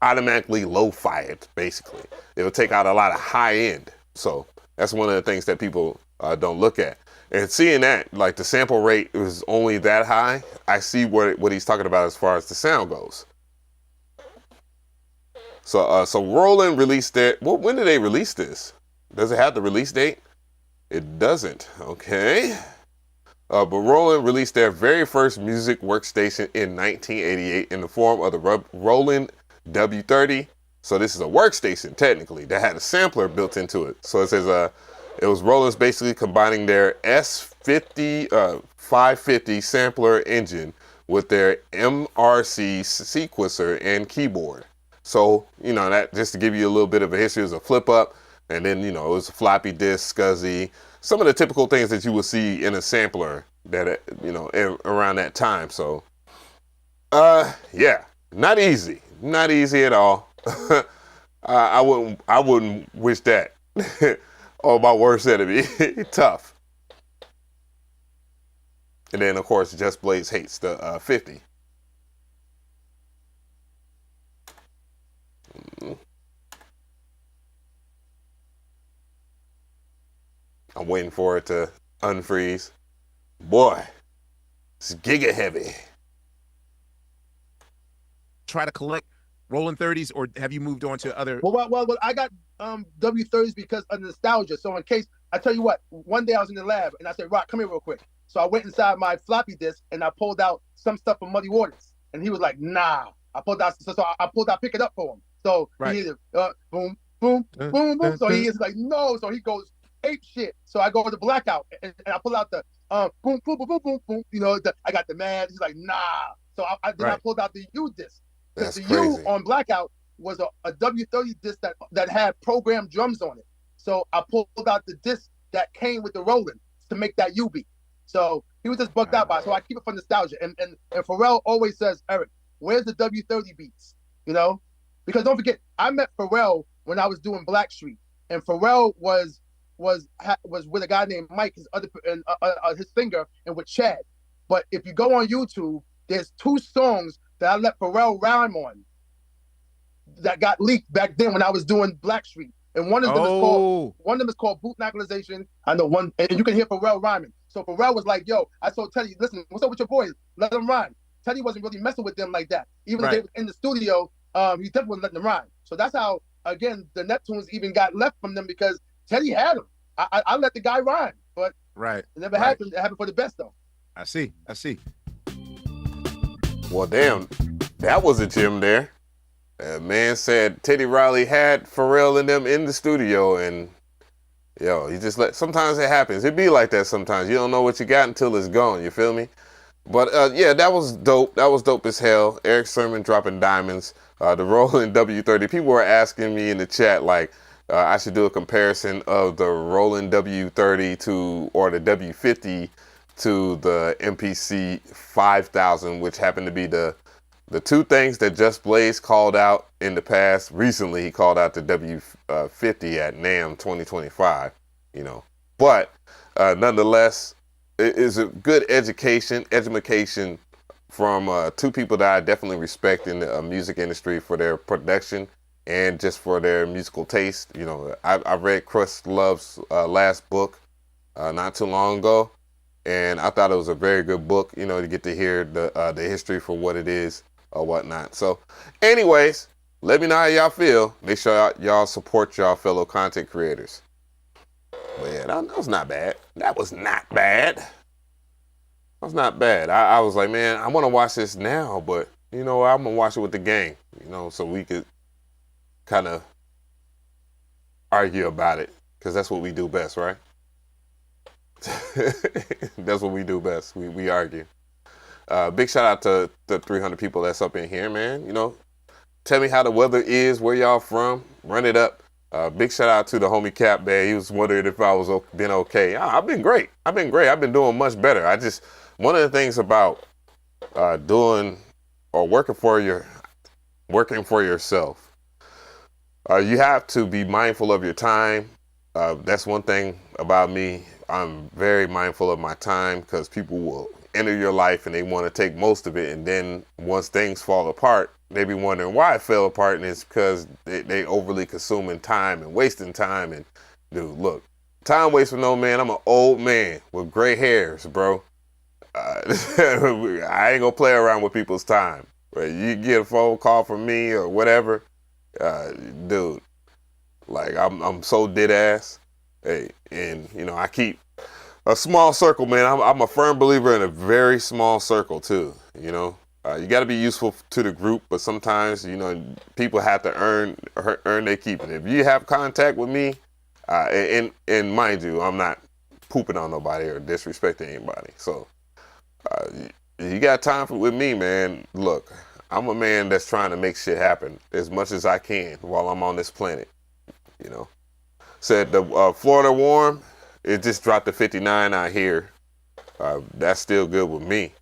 automatically lo-fi it, basically. It would take out a lot of high end. So that's one of the things that people don't look at. And seeing that, like the sample rate is only that high, I see what he's talking about as far as the sound goes. So Roland released it. Well, when did they release this? Does it have the release date? It doesn't. Okay. But Roland released their very first music workstation in 1988 in the form of the Roland W30. So this is a workstation, technically, that had a sampler built into it. So it says it was Roland's basically combining their S50 550 sampler engine with their MRC sequencer and keyboard. So, you know, that just to give you a little bit of a history, it was a flip up, and then, you know, it was a floppy disk, SCSI, some of the typical things that you would see in a sampler that, you know, around that time. So, yeah, not easy at all. I wouldn't wish that on my worst enemy. Tough. And then, of course, Just Blaze hates the 50. I'm waiting for it to unfreeze. Boy, it's giga heavy. Try to collect Roland 30s, or have you moved on to other? Well, I got W30s because of nostalgia. So in case, I tell you what, one day I was in the lab and I said, Rock, come here real quick. So I went inside my floppy disk and I pulled out some stuff from Muddy Waters. And he was like, nah. I pulled out, pick it up for him. So right. He boom, boom, boom, boom. So he is like, no. So he goes ape shit. So I go to blackout and I pull out the boom, boom, boom, boom, boom, boom. You know, I got the mad. He's like, nah. So I pulled out the U disc. Because the U on blackout was a W30 disc that had programmed drums on it. So I pulled out the disc that came with the Roland to make that U beat. So he was just bugged out by it. So I keep it for nostalgia. And Pharrell always says, Eric, where's the W30 beats? You know? Because don't forget, I met Pharrell when I was doing Blackstreet. And Pharrell was with a guy named Mike, his singer, and with Chad. But if you go on YouTube, there's 2 songs that I let Pharrell rhyme on that got leaked back then when I was doing Blackstreet. And one of them is called Boot Knucklization. I know one, and you can hear Pharrell rhyming. So Pharrell was like, yo, I told Teddy, listen, what's up with your boys? Let them rhyme. Teddy wasn't really messing with them like that. Even if they were in the studio, he definitely wasn't letting them rhyme. So that's how, again, the Neptunes even got left from them, because Teddy had them. I let the guy rhyme, but it never happened. It happened for the best, though. I see. Well, damn, that was a gem there. Man said Teddy Riley had Pharrell and them in the studio, and yo, you just sometimes it happens. It be like that sometimes. You don't know what you got until it's gone, you feel me? But yeah, that was dope. That was dope as hell. Erick Sermon dropping diamonds. The Roland W30. People were asking me in the chat like I should do a comparison of the Roland W30 or the W50 to the MPC 5000, which happened to be the two things that Just Blaze called out in the past. Recently, he called out the W50 at NAMM 2025. But nonetheless, it is a good education from two people that I definitely respect in the music industry for their production and just for their musical taste. I read Questlove's last book not too long ago, and I thought it was a very good book, to get to hear the history for what it is or whatnot. So anyways, let me know how y'all feel. Make sure y'all support y'all fellow content creators. But yeah, that was not bad. That was not bad. I was like, man, I want to watch this now, but I'm going to watch it with the gang, so we could kind of argue about it, because that's what we do best, right? That's what we do best. We argue. Big shout out to the 300 people that's up in here, man. Tell me how the weather is, where y'all from, run it up. Big shout out to the homie Cap, man. He was wondering if I was been okay. I've been great. I've been doing much better. One of the things about doing or working for yourself, you have to be mindful of your time. That's one thing about me. I'm very mindful of my time, because people will enter your life and they want to take most of it, and then once things fall apart, they be wondering why it fell apart, and it's because they overly consuming time and wasting time. And dude, look, time waits for no man. I'm an old man with gray hairs, bro. I ain't gonna play around with people's time. Right? You get a phone call from me or whatever, dude. Like I'm so dead ass. Hey, and I keep a small circle, man. I'm a firm believer in a very small circle too. You got to be useful to the group, but sometimes people have to earn their keep. And if you have contact with me, and mind you, I'm not pooping on nobody or disrespecting anybody. So you got time with me, man. Look, I'm a man that's trying to make shit happen as much as I can while I'm on this planet. Said the Florida warm, it just dropped to 59 out here. That's still good with me.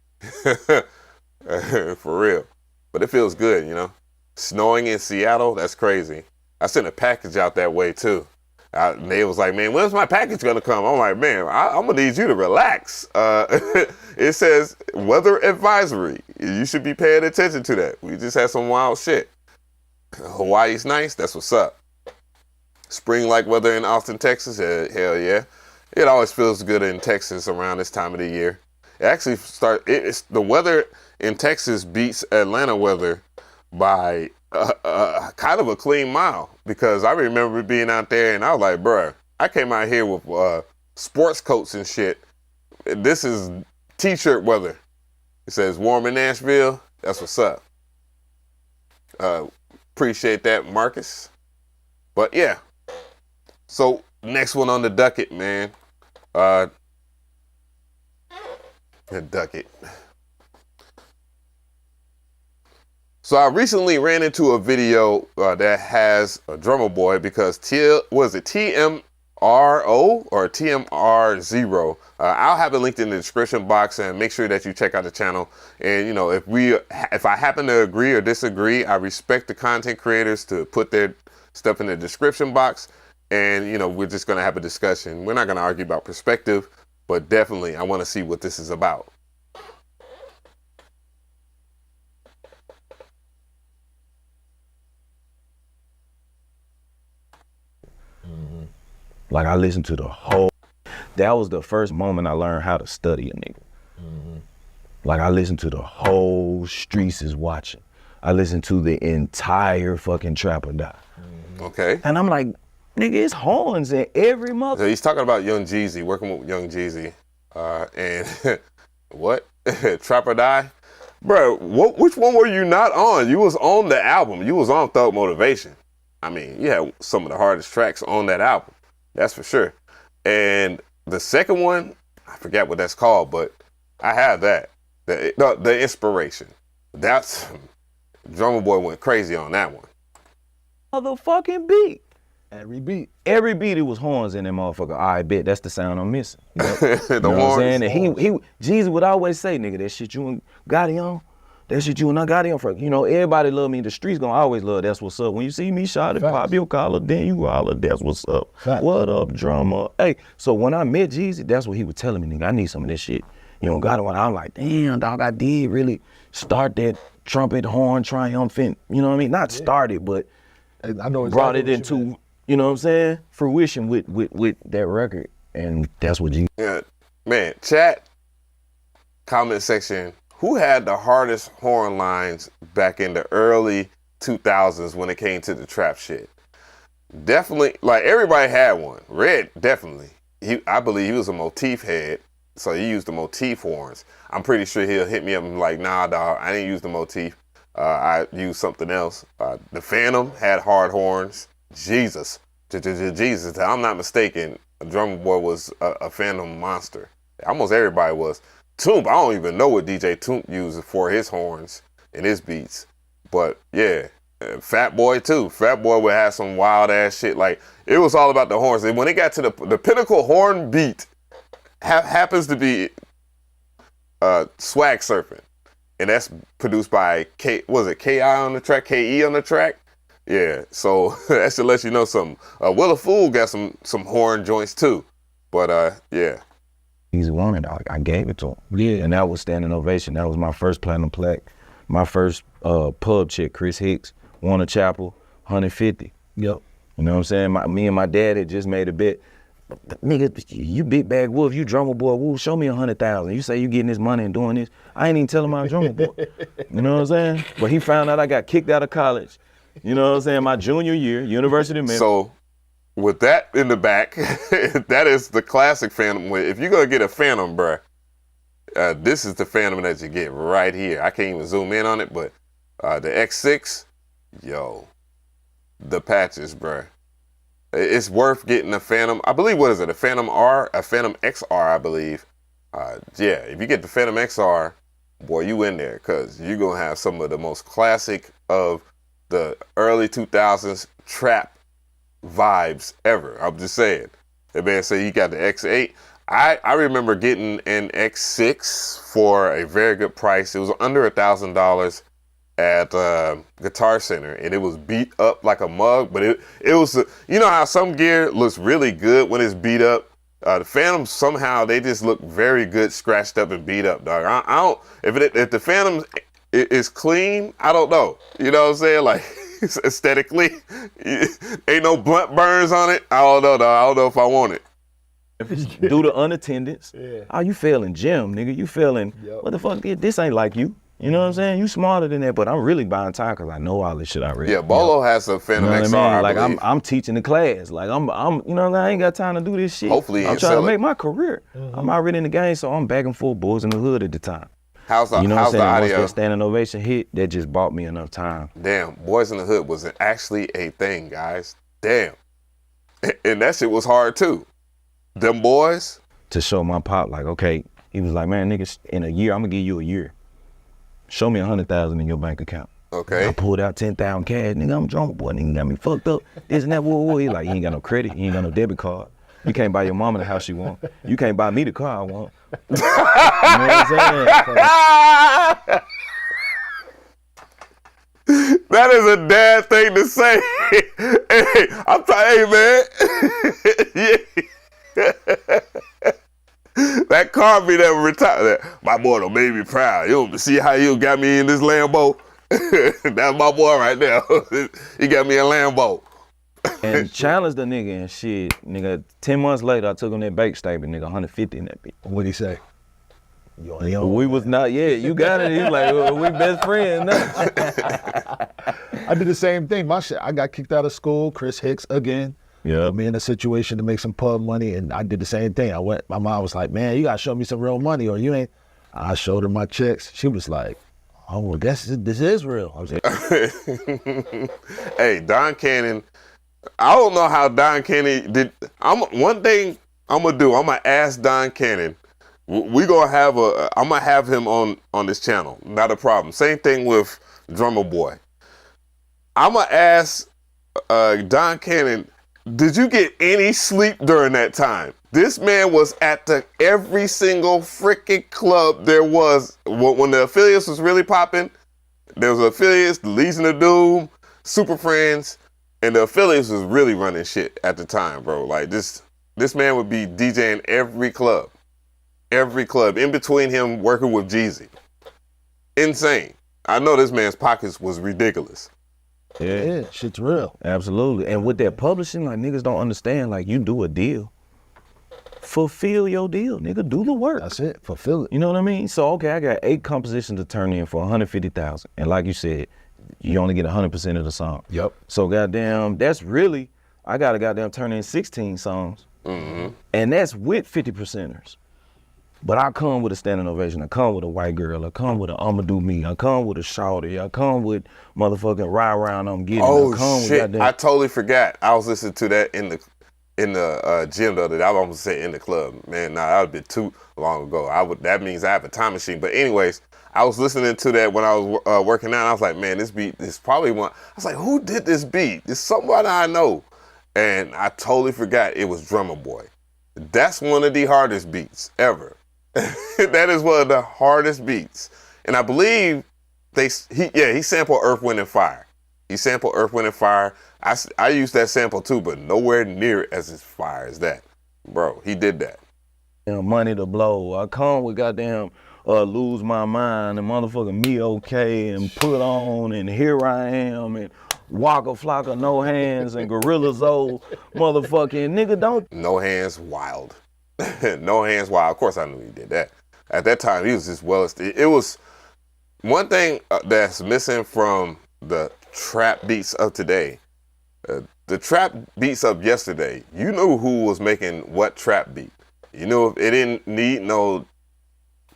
For real. But it feels good, Snowing in Seattle, that's crazy. I sent a package out that way too. They was like, man, when's my package gonna come? I'm like, man, I'm gonna need you to relax. It says weather advisory. You should be paying attention to that. We just had some wild shit. Hawaii's nice, that's what's up. Spring-like weather in Austin, Texas, hell yeah. It always feels good in Texas around this time of the year. It actually the weather in Texas beats Atlanta weather by kind of a clean mile, because I remember being out there and I was like, bruh, I came out here with sports coats and shit. This is t-shirt weather. It says warm in Nashville. That's what's up. Appreciate that, Marcus. But yeah. So next one on the docket, man. The docket. So I recently ran into a video that has a Drumma Boi, because was it TMRO or TMR0? I'll have it linked in the description box, and make sure that you check out the channel. And if I happen to agree or disagree, I respect the content creators to put their stuff in the description box, and we're just gonna have a discussion. We're not gonna argue about perspective, but definitely I want to see what this is about. Like, I listened to the whole, that was the first moment I learned how to study a nigga. Like, I listened to the whole Streets is Watching. I listened to the entire fucking Trap or Die. Okay. And I'm like, nigga, it's horns in every mother. So he's talking about Young Jeezy, working with Young Jeezy. And what? Trap or Die? Bro, which one were you not on? You was on the album. You was on Thug Motivation. I mean, you had some of the hardest tracks on that album. That's for sure. And the second one, I forget what that's called, but I have that. The inspiration. That's Drumma Boi went crazy on that one. Motherfucking beat. Every beat. Every beat it was horns in that motherfucker. I bet that's the sound I'm missing. You know? The You know what I'm horns. saying? And he Jesus would always say, nigga, that shit you and Gotti on, that shit you and I Gotti on for. You know, everybody love me. The streets gonna always love that's what's up. When you see me shot it, pop your collar, then you holler, that's what's up. Facts. What up, drummer? Hey, so when I met Jeezy, that's what he was telling me, nigga, I need some of this shit. You know, Gotti, I'm like, damn, dog, I did really start that trumpet horn triumphant, you know what I mean? Not started, but I know brought exactly it into, you know what I'm saying, fruition with that record. And that's what Jeezy. Yeah, man, chat, comment section, who had the hardest horn lines back in the early 2000s when it came to the trap shit? Definitely, like everybody had one. Red, definitely. I believe he was a motif head, so he used the motif horns. I'm pretty sure he'll hit me up and be like, nah, dog, I didn't use the motif. I used something else. The Phantom had hard horns. Jesus, Jesus, I'm not mistaken, Drumma Boi was a Phantom monster. Almost everybody was. Toomp, I don't even know what DJ Toomp uses for his horns and his beats. But yeah, Fat Boy too. Fat Boy would have some wild ass shit. Like, it was all about the horns. And when it got to the pinnacle horn beat, happens to be Swag Surfing. And that's produced by KI on the track, KE on the track? Yeah, so that should let you know something. Will a Fool got some horn joints too. But yeah. He's wanted. I gave it to him. Yeah. And that was standing ovation. That was my first platinum plaque. My first pub chick, Chris Hicks, won a chapel, 150. Yep. You know what I'm saying? Me and my dad had just made a bet. Nigga, you big bag wolf, you Drumma Boi, woo, show me 100,000. You say you getting this money and doing this. I ain't even tell him I was Drumma Boi. You know what I'm saying? But he found out I got kicked out of college. You know what I'm saying? My junior year, University of Memphis. So with that in the back, that is the classic Phantom. If you're gonna get a Phantom, bruh, this is the Phantom that you get right here. I can't even zoom in on it, but the X6, yo, the patches, bruh. It's worth getting a Phantom. I believe, what is it, a Phantom R, a Phantom XR, I believe. Yeah, if you get the Phantom XR, boy, you in there, because you're going to have some of the most classic of the early 2000s trap vibes ever. I'm just saying. That man said he got the X8. I remember getting an X6 for a very good price. It was under $1,000 at Guitar Center, and it was beat up like a mug, but it was, you know how some gear looks really good when it's beat up? The Phantom, somehow they just look very good scratched up and beat up, dog. I don't, if the Phantom is clean, I don't know. You know what I'm saying? Like, aesthetically, ain't no blunt burns on it. I don't know, dog. I don't know if I want it. Due to unattendance. Yeah. Oh, you failing gym, nigga. You failing, what the fuck, this ain't like you. You know what I'm saying? You smarter than that, but I'm really buying time because I know all this shit already. Yeah, Bolo has a Phantom XR, I Like, believe. I'm teaching the class. Like, I'm, you know, I ain't got time to do this shit. Hopefully I'm trying to make my career. I'm already in the game, so I'm back and forth, boys in the hood at the time. How's the, you know how's what I'm saying? the audio? Once that standing ovation hit, that just bought me enough time. Damn, Boys in the Hood was actually a thing, guys. Damn. And that shit was hard, too. Them boys. To show my pop, like, okay, he was like, man, niggas, in a year, I'm going to give you a year. Show me 100,000 in your bank account. Okay. I pulled out 10,000 cash. Nigga, I'm Drumma Boi. Nigga got me fucked up. This and that. Whoa. He like, you ain't got no credit. You ain't got no debit card. You can't buy your mama the house she want. You can't buy me the car I want. You know what I'm saying? That is a dad thing to say. Hey, I'm trying, hey, man. Yeah. That car be that retired. My boy done made me proud. You see how you got me in this Lambo? That's my boy right there. He got me a Lambo. And challenged the nigga and shit. Nigga, 10 months later, I took him that bake statement, nigga, 150 in that bitch. What'd he say? We was not, yeah, you got it. He was like, well, we best friends now. I did the same thing. My shit, I got kicked out of school. Chris Hicks again. Yeah. Put me in a situation to make some pub money, and I did the same thing. My mom was like, man, you gotta show me some real money or you ain't. I showed her my checks. She was like, oh, well, this is real. I was like, hey, Don Cannon, I don't know how Don Cannon did. One thing I'm gonna do, I'm gonna ask Don Cannon, We gonna have I'm gonna have him on this channel. Not a problem. Same thing with Drumma Boi. I'm gonna ask Don Cannon, did you get any sleep during that time? This man was at every single freaking club there was. When the affiliates was really popping, there was affiliates, the Legion of Doom, Super Friends, and the affiliates was really running shit at the time, bro. Like this man would be DJing every club, in between him working with Jeezy. Insane. I know this man's pockets was ridiculous. Yeah, shit's real. Absolutely. And with that publishing, like niggas don't understand, like you do a deal. Fulfill your deal, nigga. Do the work. That's it. Fulfill it. You know what I mean? So okay, I got 8 compositions to turn in for 150,000. And like you said, you only get 100% of the song. Yep. So goddamn, that's really, I gotta goddamn turn in 16 songs. Mm-hmm. And that's with 50%ers. But I come with a standing ovation. I come with a white girl. I come with a I'ma do me. I come with a shawty. I come with motherfucking ride around I'm getting. Oh I come shit! With goddamn, I totally forgot. I was listening to that in the gym the other day. I was almost say in the club. Man, nah, that would be too long ago. That means I have a time machine. But anyways, I was listening to that when I was working out. And I was like, man, this beat is probably one. I was like, who did this beat? It's somebody I know. And I totally forgot it was Drumma Boi. That's one of the hardest beats ever. That is one of the hardest beats. And I believe he sampled Earth, Wind, and Fire. He sampled Earth, Wind, and Fire. I used that sample too, but nowhere near as fire as that. Bro, he did that. Money to blow. I come with goddamn Lose My Mind and motherfucking Me Okay and Put On and Here I Am and Waka Flocka No Hands and Gorilla Zoe motherfucking nigga don't. No Hands Wild. No Hands Wild. Of course I knew he did that. At that time, he was just it was one thing that's missing from the trap beats of today. The trap beats of yesterday, you knew who was making what trap beat. You knew it didn't need no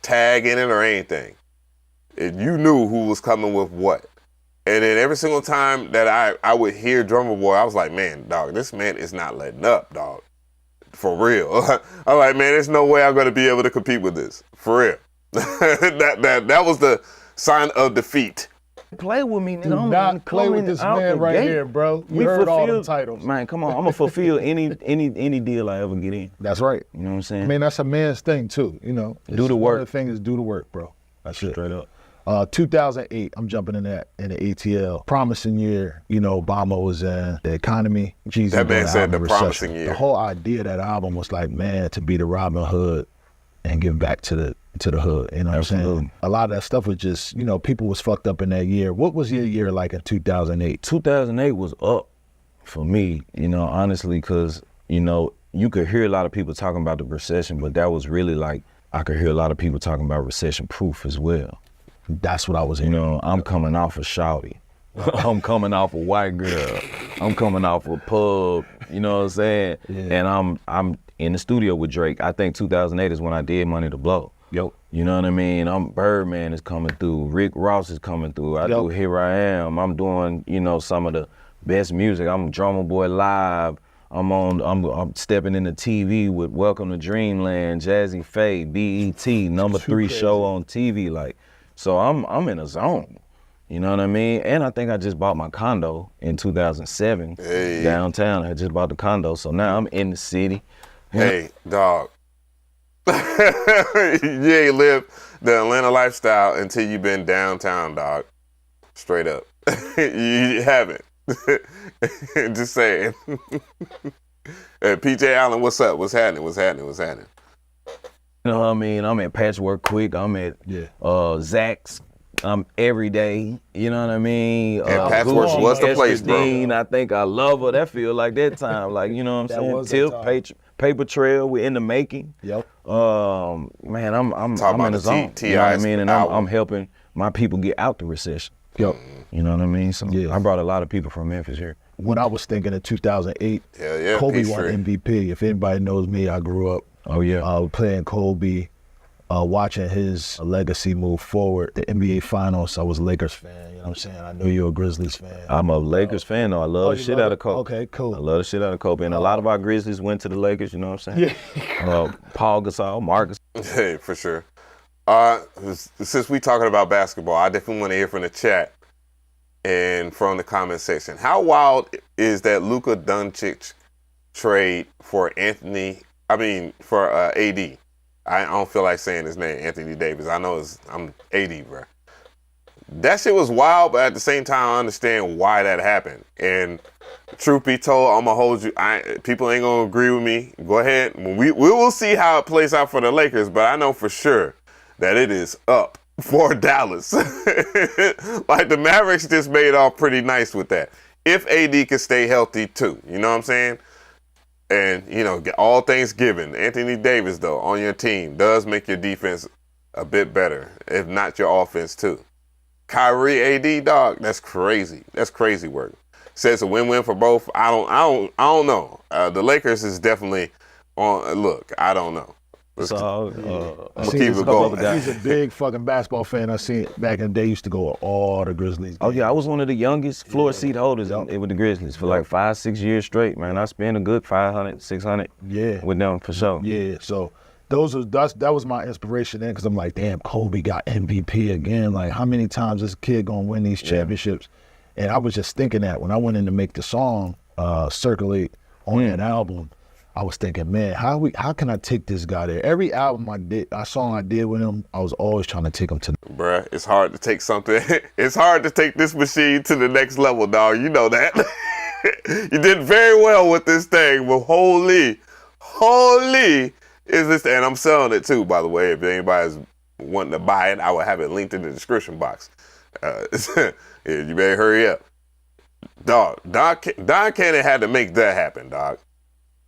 tag in it or anything. You knew who was coming with what. And then every single time that I would hear Drumma Boi, I was like, man, dog, this man is not letting up, dog. For real. I'm like, man, there's no way I'm going to be able to compete with this. For real. that was the sign of defeat. Play with me, nigga. Do not play with this man right here, bro. You heard all the titles. Man, come on. I'm going to fulfill any deal I ever get in. That's right. You know what I'm saying? I mean, that's a man's thing, too. You know, do the work. One of the things is do the work, bro. That's it. Straight up. 2008, I'm jumping in the ATL. Promising year, you know, Obama was in the economy. Jeezy that man said the recession. promising year. The whole idea of that album was like, man, to be the Robin Hood and give back to the hood. You know what I'm saying? A lot of that stuff was just, you know, people was fucked up in that year. What was your year like in 2008? 2008 was up for me, you know, honestly, because, you know, you could hear a lot of people talking about the recession, but that was really like, I could hear a lot of people talking about recession proof as well. That's what I was You know, I'm coming off a shawty. I'm coming off a white girl. I'm coming off a pub, you know what I'm saying? Yeah. And I'm in the studio with Drake. I think 2008 is when I did Money to Blow. Yep. You know what I mean? Birdman is coming through. Rick Ross is coming through. I do Here I Am. I'm doing, you know, some of the best music. I'm Drumma Boi live. I'm stepping into TV with Welcome to Dreamland, Jazzy Faye, BET, number 3 show on TV. Like, so I'm in a zone. You know what I mean? And I think I just bought my condo in 2007 downtown. I just bought the condo. So now I'm in the city. Hey, dog. You ain't lived the Atlanta lifestyle until you've been downtown, dog. Straight up. You haven't. Just saying. PJ Allen, what's up? What's happening? You know what I mean? I'm at Patchwork Quick. I'm at Zach's. I'm every day. You know what I mean? And Patchwork was the place, bro. I think I love her. That feel like that time. Like, you know what I'm saying? Tip, Paper Trail, we're in the making. Yep. Man, I'm in the zone. You know what I mean? And I'm helping my people get out the recession. Yep. You know what I mean? So I brought a lot of people from Memphis here. When I was thinking of 2008, Kobe won MVP. If anybody knows me, I grew up playing Kobe. watching his legacy move forward. The NBA Finals, I was a Lakers fan. You know what I'm saying? I know you're a Grizzlies fan. I'm a Lakers fan, though. I love the shit out of Kobe. Okay, cool. I love the shit out of Kobe. And a lot of our Grizzlies went to the Lakers, you know what I'm saying? Yeah. Paul Gasol, Marcus. Hey, for sure. Since we talking about basketball, I definitely want to hear from the chat and from the comment section. How wild is that Luka Doncic trade for AD? I don't feel like saying his name, Anthony Davis. I know I'm AD, bro. That shit was wild, but at the same time, I understand why that happened. And truth be told, I'm gonna hold you. People ain't gonna agree with me. Go ahead. We will see how it plays out for the Lakers, but I know for sure that it is up for Dallas. Like the Mavericks just made off pretty nice with that. If AD can stay healthy too, you know what I'm saying? And, you know, all things given, Anthony Davis, though, on your team does make your defense a bit better, if not your offense, too. Kyrie, AD, dog, that's crazy. That's crazy work. Says a win-win for both. I don't know. The Lakers is definitely on. Look, I don't know. So, we'll keep it going. He's a big fucking basketball fan. I seen back in the day, used to go to all the Grizzlies games. Oh yeah, I was one of the youngest floor seat holders with the Grizzlies for like 5-6 years straight, man. I spent a good 500, 600 with them for sure. Yeah, so that was my inspiration then, because I'm like, damn, Kobe got MVP again. Like, how many times this kid gonna win these championships? And I was just thinking that when I went in to make the song Circulate on that album, I was thinking, man, how can I take this guy there? Every album I did with him, I was always trying to take him to. Bruh, it's hard to take something. It's hard to take this machine to the next level, dog. You know that. You did very well with this thing, but holy is this? And I'm selling it too, by the way. If anybody's wanting to buy it, I will have it linked in the description box. You better hurry up, dog. Don Cannon had to make that happen, dog.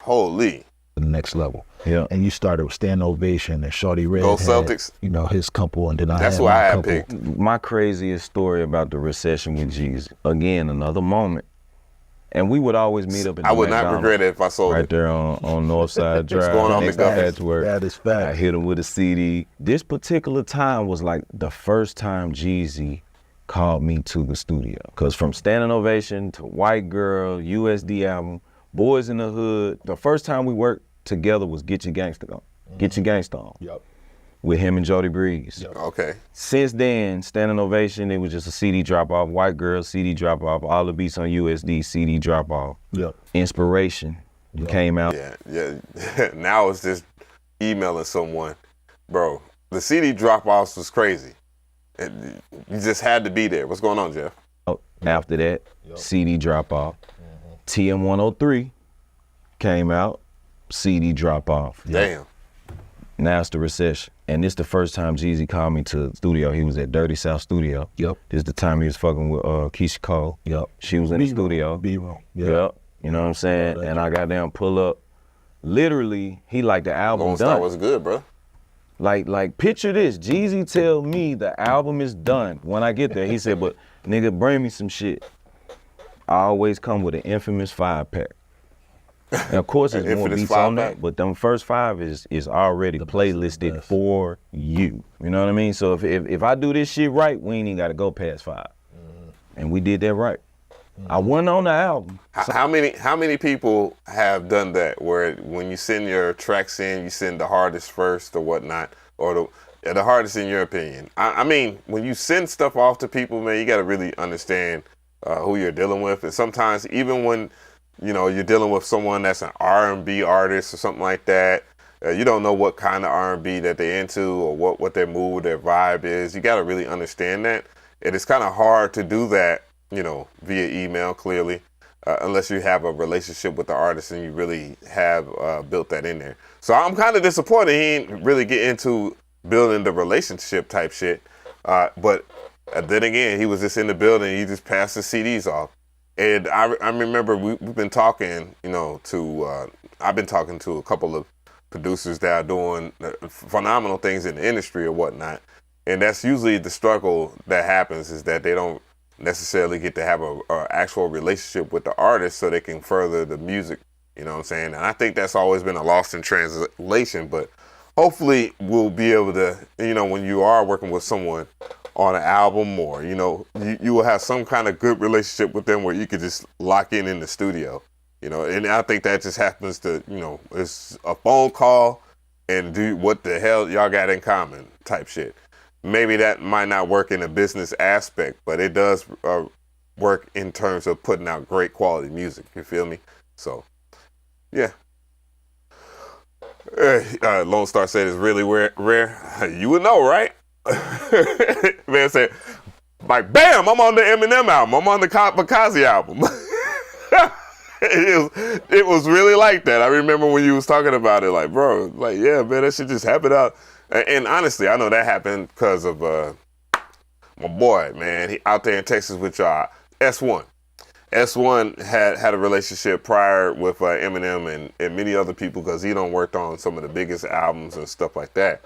Holy. The next level. Yeah. And you started with Stand Ovation and Shorty Red. Go Celtics. You know, his couple, and then that's what I had picked. My craziest story about the recession with Jeezy. Again, another moment. And we would always meet up at the I would McDonald's, not regret it if I sold right it. there on Northside Drive. going on, next to McDonald's? Patchwork. That is fact. I hit him with a CD. This particular time was like the first time Jeezy called me to the studio. Because from Standing Ovation to White Girl, USD album, Boys in the Hood, the first time we worked together was Get Your Gangsta On. Get Your Gangsta On. Yep. With him and Jody Breeze. Yep. Okay. Since then, Standing Ovation, it was just a CD drop-off. White Girl, CD drop-off. All the beats on USD, CD drop-off. Yep. Inspiration came out. Yeah. Now it's just emailing someone. Bro, the CD drop-offs was crazy. You just had to be there. What's going on, Jeff? After that, CD drop-off. TM103 came out, CD drop-off. Damn. Now it's the recession. And this the first time Jeezy called me to the studio. He was at Dirty South Studio. Yep. This is the time he was fucking with Keisha Cole. Yep. She was in the studio. B-roll. Yep. You know what I'm saying? And I got down, pull up. Literally, he like the album Lone done. Star was good, bro. Like picture this. Jeezy tell me the album is done. When I get there, he said, but nigga, bring me some shit. I always come with an infamous 5-pack. And of course, there's more beats on that, but them first 5 is already playlisted for you. You know what I mean? So if I do this shit right, we ain't even got to go past 5. And we did that right. I wasn't on the album. How many people have done that, where when you send your tracks in, you send the hardest first or whatnot, or the hardest in your opinion? I mean, when you send stuff off to people, man, you got to really understand who you're dealing with. And sometimes even when, you know, you're dealing with someone that's an R&B artist or something like that, you don't know what kind of R&B that they're into or what their mood, their vibe is. You got to really understand that. And it's kind of hard to do that, you know, via email, clearly, unless you have a relationship with the artist and you really have built that in there. So I'm kind of disappointed he ain't really get into building the relationship type shit. But then again, he was just in the building. He just passed the CDs off. And I remember we've been talking, you know, I've been talking to a couple of producers that are doing phenomenal things in the industry or whatnot. And that's usually the struggle that happens, is that they don't necessarily get to have a actual relationship with the artist so they can further the music, you know what I'm saying? And I think that's always been a lost in translation, but hopefully we'll be able to, when you are working with someone on an album, or you will have some kind of good relationship with them where you could just lock in the studio, and I think that just happens to, it's a phone call and do what the hell y'all got in common type shit. Maybe that might not work in a business aspect, but it does work in terms of putting out great quality music. You feel me? So, yeah. Lone Star said it's really rare. You would know, right? Man said, like, bam, I'm on the Eminem album. I'm on the Kamikaze album. It was really like that. I remember when you was talking about it, like, bro, like, yeah, man, that shit just happened out. And honestly, I know that happened because of my boy, man. He out there in Texas with y'all. S1. S1 had a relationship prior with Eminem and many other people because he done worked on some of the biggest albums and stuff like that.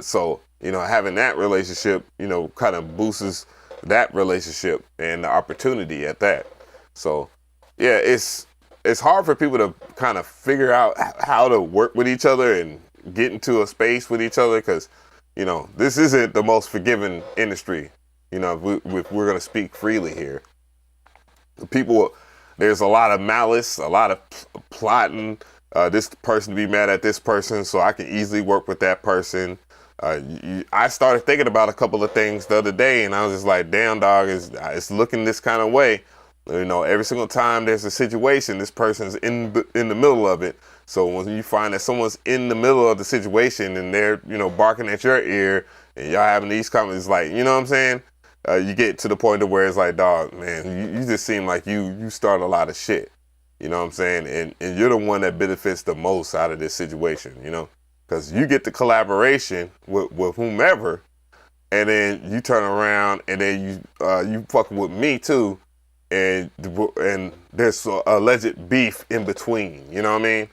So, having that relationship, kind of boosts that relationship and the opportunity at that. So, yeah, it's hard for people to kind of figure out how to work with each other and get into a space with each other because, this isn't the most forgiving industry, if we're going to speak freely here. There's a lot of malice, a lot of plotting, this person be mad at this person so I can easily work with that person. I started thinking about a couple of things the other day and I was just like, damn dog, it's looking this kind of way. Every single time there's a situation, this person's in the middle of it. So when you find that someone's in the middle of the situation and they're, barking at your ear and y'all having these comments, like, you know what I'm saying? You get to the point of where it's like, dog, man, you just seem like you start a lot of shit. You know what I'm saying? And you're the one that benefits the most out of this situation, because you get the collaboration with whomever, and then you turn around and then you fucking with me too. And there's alleged beef in between, you know what I mean?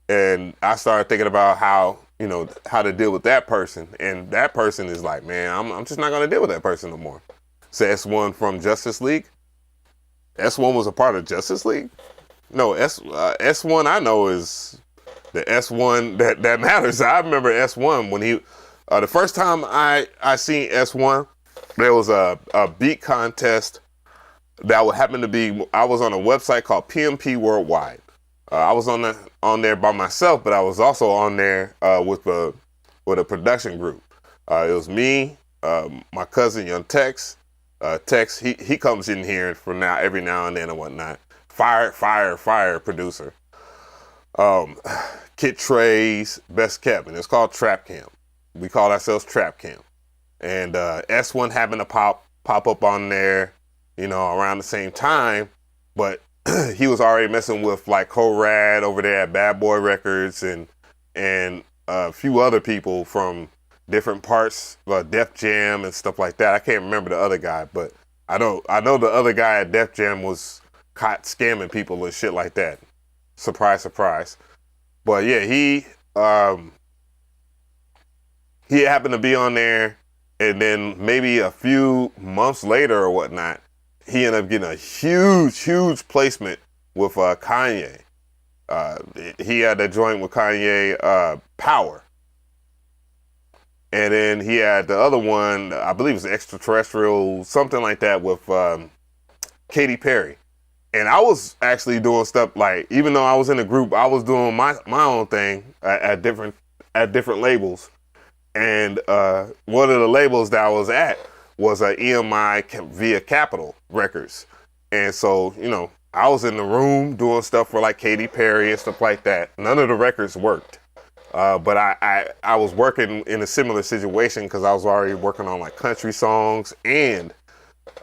And I started thinking about how to deal with that person. And that person is like, man, I'm just not going to deal with that person no more. So S1 from Justice League. S1 was a part of Justice League? No, S1 I know is the S1 that matters. I remember S1 when he, the first time I seen S1, there was a beat contest that would happen to be, I was on a website called PMP Worldwide. I was on there by myself, but I was also on there with a production group. It was me, my cousin Young Tex. Tex, he comes in here for every now and then and whatnot. Fire producer. Kit Trey's Best Kept, and it's called Trap Camp. We call ourselves Trap Camp. And S1 happened to pop up on there, around the same time, but he was already messing with like Corad over there at Bad Boy Records and a few other people from different parts, Def Jam and stuff like that. I can't remember the other guy, but I know the other guy at Def Jam was caught scamming people and shit like that. Surprise, surprise. But yeah, he happened to be on there, and then maybe a few months later or whatnot, he ended up getting a huge placement with Kanye. He had that joint with Kanye, Power. And then he had the other one, I believe it was Extraterrestrial, something like that with Katy Perry. And I was actually doing stuff like, even though I was in a group, I was doing my own thing at different labels. And one of the labels that I was at was EMI via Capitol Records. And so, I was in the room doing stuff for like Katy Perry and stuff like that. None of the records worked. But I was working in a similar situation because I was already working on like country songs and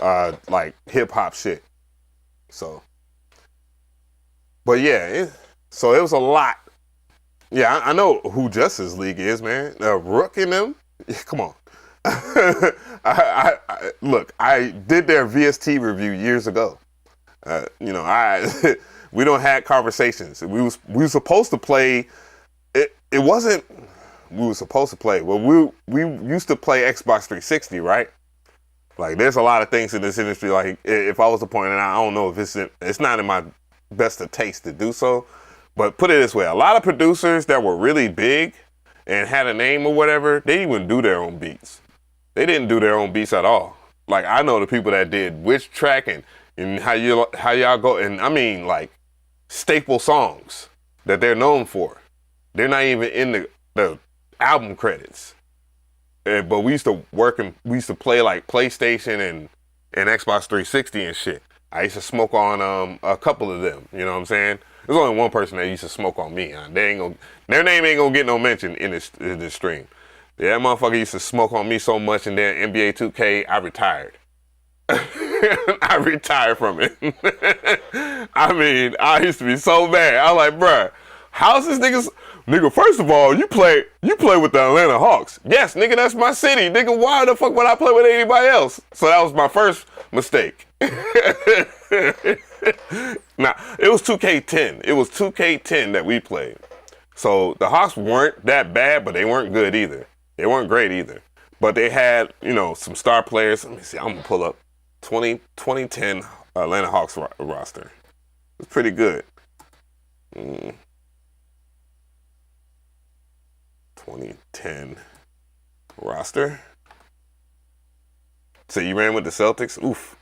like hip hop shit. So, but yeah, so it was a lot. Yeah, I know who Justice League is, man. Rook and them. Yeah, come on. Look, I did their VST review years ago. We don't had conversations. We were supposed to play. It wasn't. We were supposed to play. Well, we used to play Xbox 360, right? Like, there's a lot of things in this industry. Like, if I was to point it out, I don't know if it's not in my best of taste to do so. But put it this way, a lot of producers that were really big and had a name or whatever, they didn't even do their own beats. They didn't do their own beats at all. Like, I know the people that did which track and how y'all go, and I mean like staple songs that they're known for. They're not even in the album credits. But we used to play like PlayStation and Xbox 360 and shit. I used to smoke on a couple of them. You know what I'm saying? There's only one person that used to smoke on me. Their name ain't gonna get no mention in this stream. Yeah, that motherfucker used to smoke on me so much, and then NBA 2K, I retired. I retired from it. I mean, I used to be so mad. I was like, bruh, how's this nigga, first of all, you play with the Atlanta Hawks. Yes, nigga, that's my city. Nigga, why the fuck would I play with anybody else? So that was my first mistake. Nah, it was 2K10. It was 2K10 that we played. So the Hawks weren't that bad, but they weren't good either. They weren't great either. But they had, some star players. Let me see, I'm gonna pull up 2010 Atlanta Hawks roster. It's pretty good. 2010 roster. So you ran with the Celtics? Oof.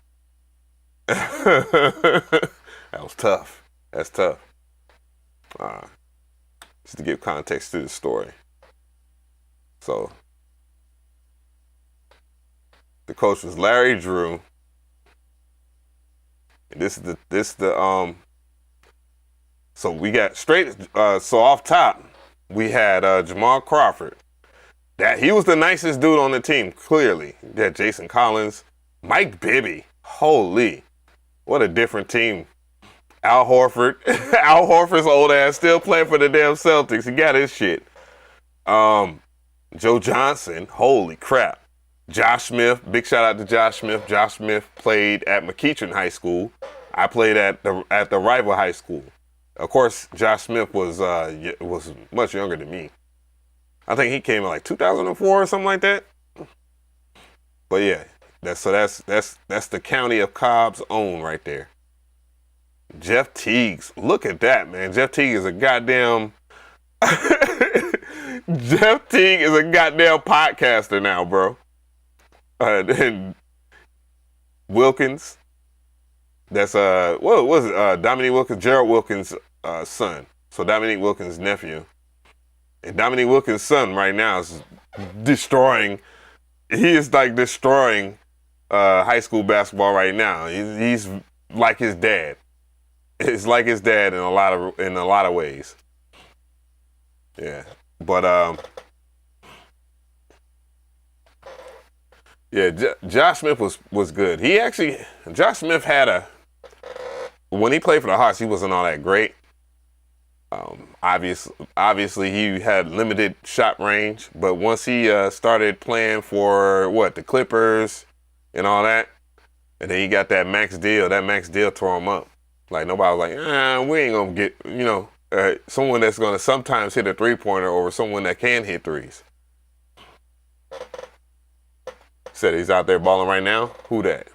That was tough. That's tough. Just to give context to the story. So the coach was Larry Drew. And so we got straight, so off top, we had Jamal Crawford. He was the nicest dude on the team, clearly. We had Jason Collins, Mike Bibby. Holy, what a different team. Al Horford. Al Horford's old ass still playing for the damn Celtics. He got his shit. Joe Johnson. Holy crap. Josh Smith. Big shout out to Josh Smith. Josh Smith played at McEachern High School. I played at the rival high school. Of course, Josh Smith was much younger than me. I think he came in like 2004 or something like that. But yeah, that's the county of Cobb's own right there. Jeff Teagues, look at that, man. Jeff Teague is a goddamn Jeff Teague is a goddamn podcaster now, bro. And Wilkins, that's what was it? Dominique Wilkins, Gerald Wilkins' son. So Dominique Wilkins' nephew. And Dominique Wilkins' son right now is destroying high school basketball right now. He's like his dad. It's like his dad in a lot of ways. Yeah. But yeah, Josh Smith was good. Josh Smith when he played for the Hawks, he wasn't all that great. Obviously he had limited shot range, but once he started playing for the Clippers and all that, and then he got that max deal tore him up. Like, nobody was like, we ain't gonna get, someone that's gonna sometimes hit a three-pointer over someone that can hit threes. Said he's out there balling right now. Who that?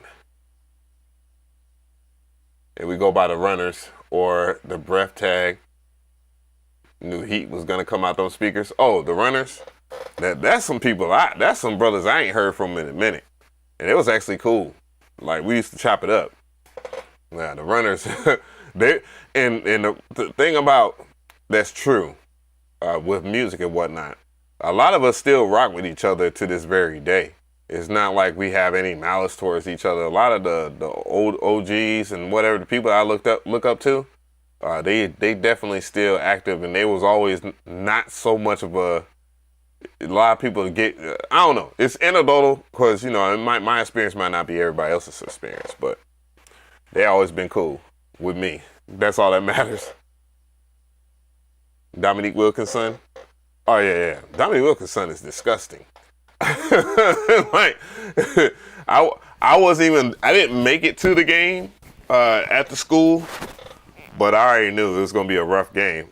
And we go by the runners or the breath tag. Knew heat was gonna come out those speakers. Oh, the runners. That's some people. That's some brothers I ain't heard from in a minute, and it was actually cool. Like, we used to chop it up. Yeah, the runners. The thing about that's true with music and whatnot. A lot of us still rock with each other to this very day. It's not like we have any malice towards each other. A lot of the old OGs and whatever, the people I look up to, they definitely still active, and they was always not so much of a lot of people get, I don't know, it's anecdotal because, my experience might not be everybody else's experience, but they always been cool with me. That's all that matters. Dominique Wilkinson. Oh yeah. Dominique Wilkinson is disgusting. Like, I didn't make it to the game at the school, but I already knew it was gonna be a rough game.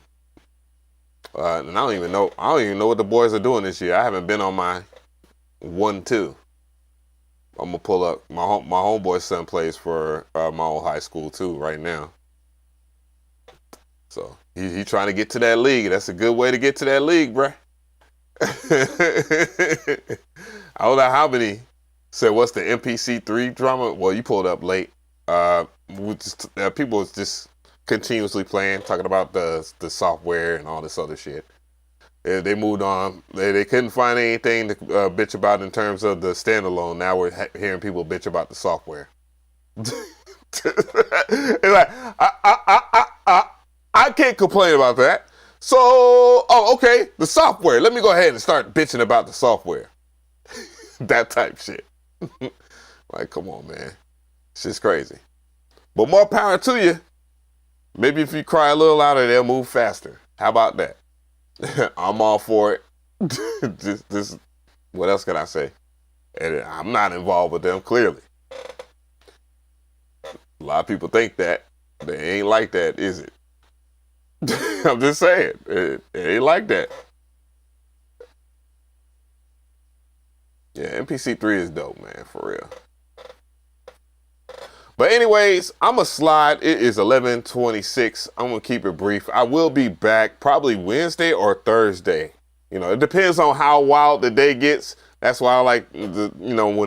And I don't even know what the boys are doing this year. I haven't been on my 1-2. I'm gonna pull up my homeboy's son plays for my old high school too right now. So he trying to get to that league. That's a good way to get to that league, bruh. I don't know how many said, what's the MPC3 drummer? Well, you pulled up late. People was just continuously playing, talking about the software and all this other shit. They moved on. They couldn't find anything to bitch about in terms of the standalone. Now we're hearing people bitch about the software. It's like, I can't complain about that. So, oh, okay, the software. Let me go ahead and start bitching about the software. That type shit. Like, come on, man. It's just crazy. But more power to you. Maybe if you cry a little louder, they'll move faster. How about that? I'm all for it. Just, what else can I say? And I'm not involved with them, clearly. A lot of people think that. They ain't like that, is it? I'm just saying. It ain't like that. Yeah, MPC3 is dope, man, for real. But anyways, I'm going to slide. It is 11:26. I'm going to keep it brief. I will be back probably Wednesday or Thursday. You know, it depends on how wild the day gets. That's why I like, when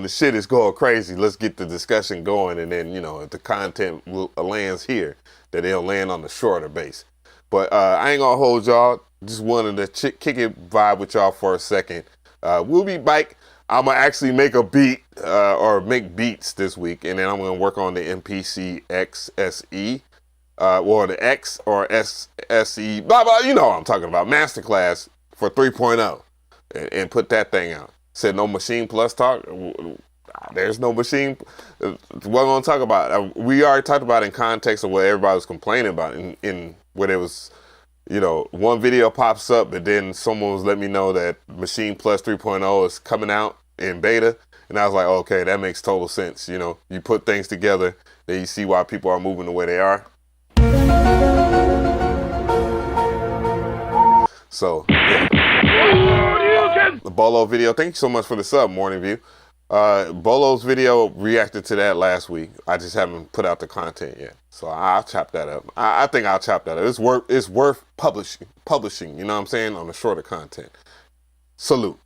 the shit is going crazy, let's get the discussion going. And then, if the content lands here, that it'll land on the shorter base. But I ain't going to hold y'all. Just wanted to kick it vibe with y'all for a second. We'll be back. I'm going to actually make a beat or make beats this week, and then I'm going to work on the MPC XSE, or the X or SSE, blah, blah, you know what I'm talking about, Masterclass for 3.0, and put that thing out. Said no Machine Plus talk. There's no machine. What I'm going to talk about, we already talked about in context of what everybody was complaining about, in where there was, one video pops up, but then someone was letting me know that Machine Plus 3.0 is coming out in beta. And I was like, okay, that makes total sense. You put things together, then you see why people are moving the way they are. So, yeah. The Bolo video, thank you so much for the sub, Morning View. Bolo's video reacted to that last week. I just haven't put out the content yet. So I'll chop that up. I think I'll chop that up. It's worth publishing, you know what I'm saying, on the shorter content. Salute.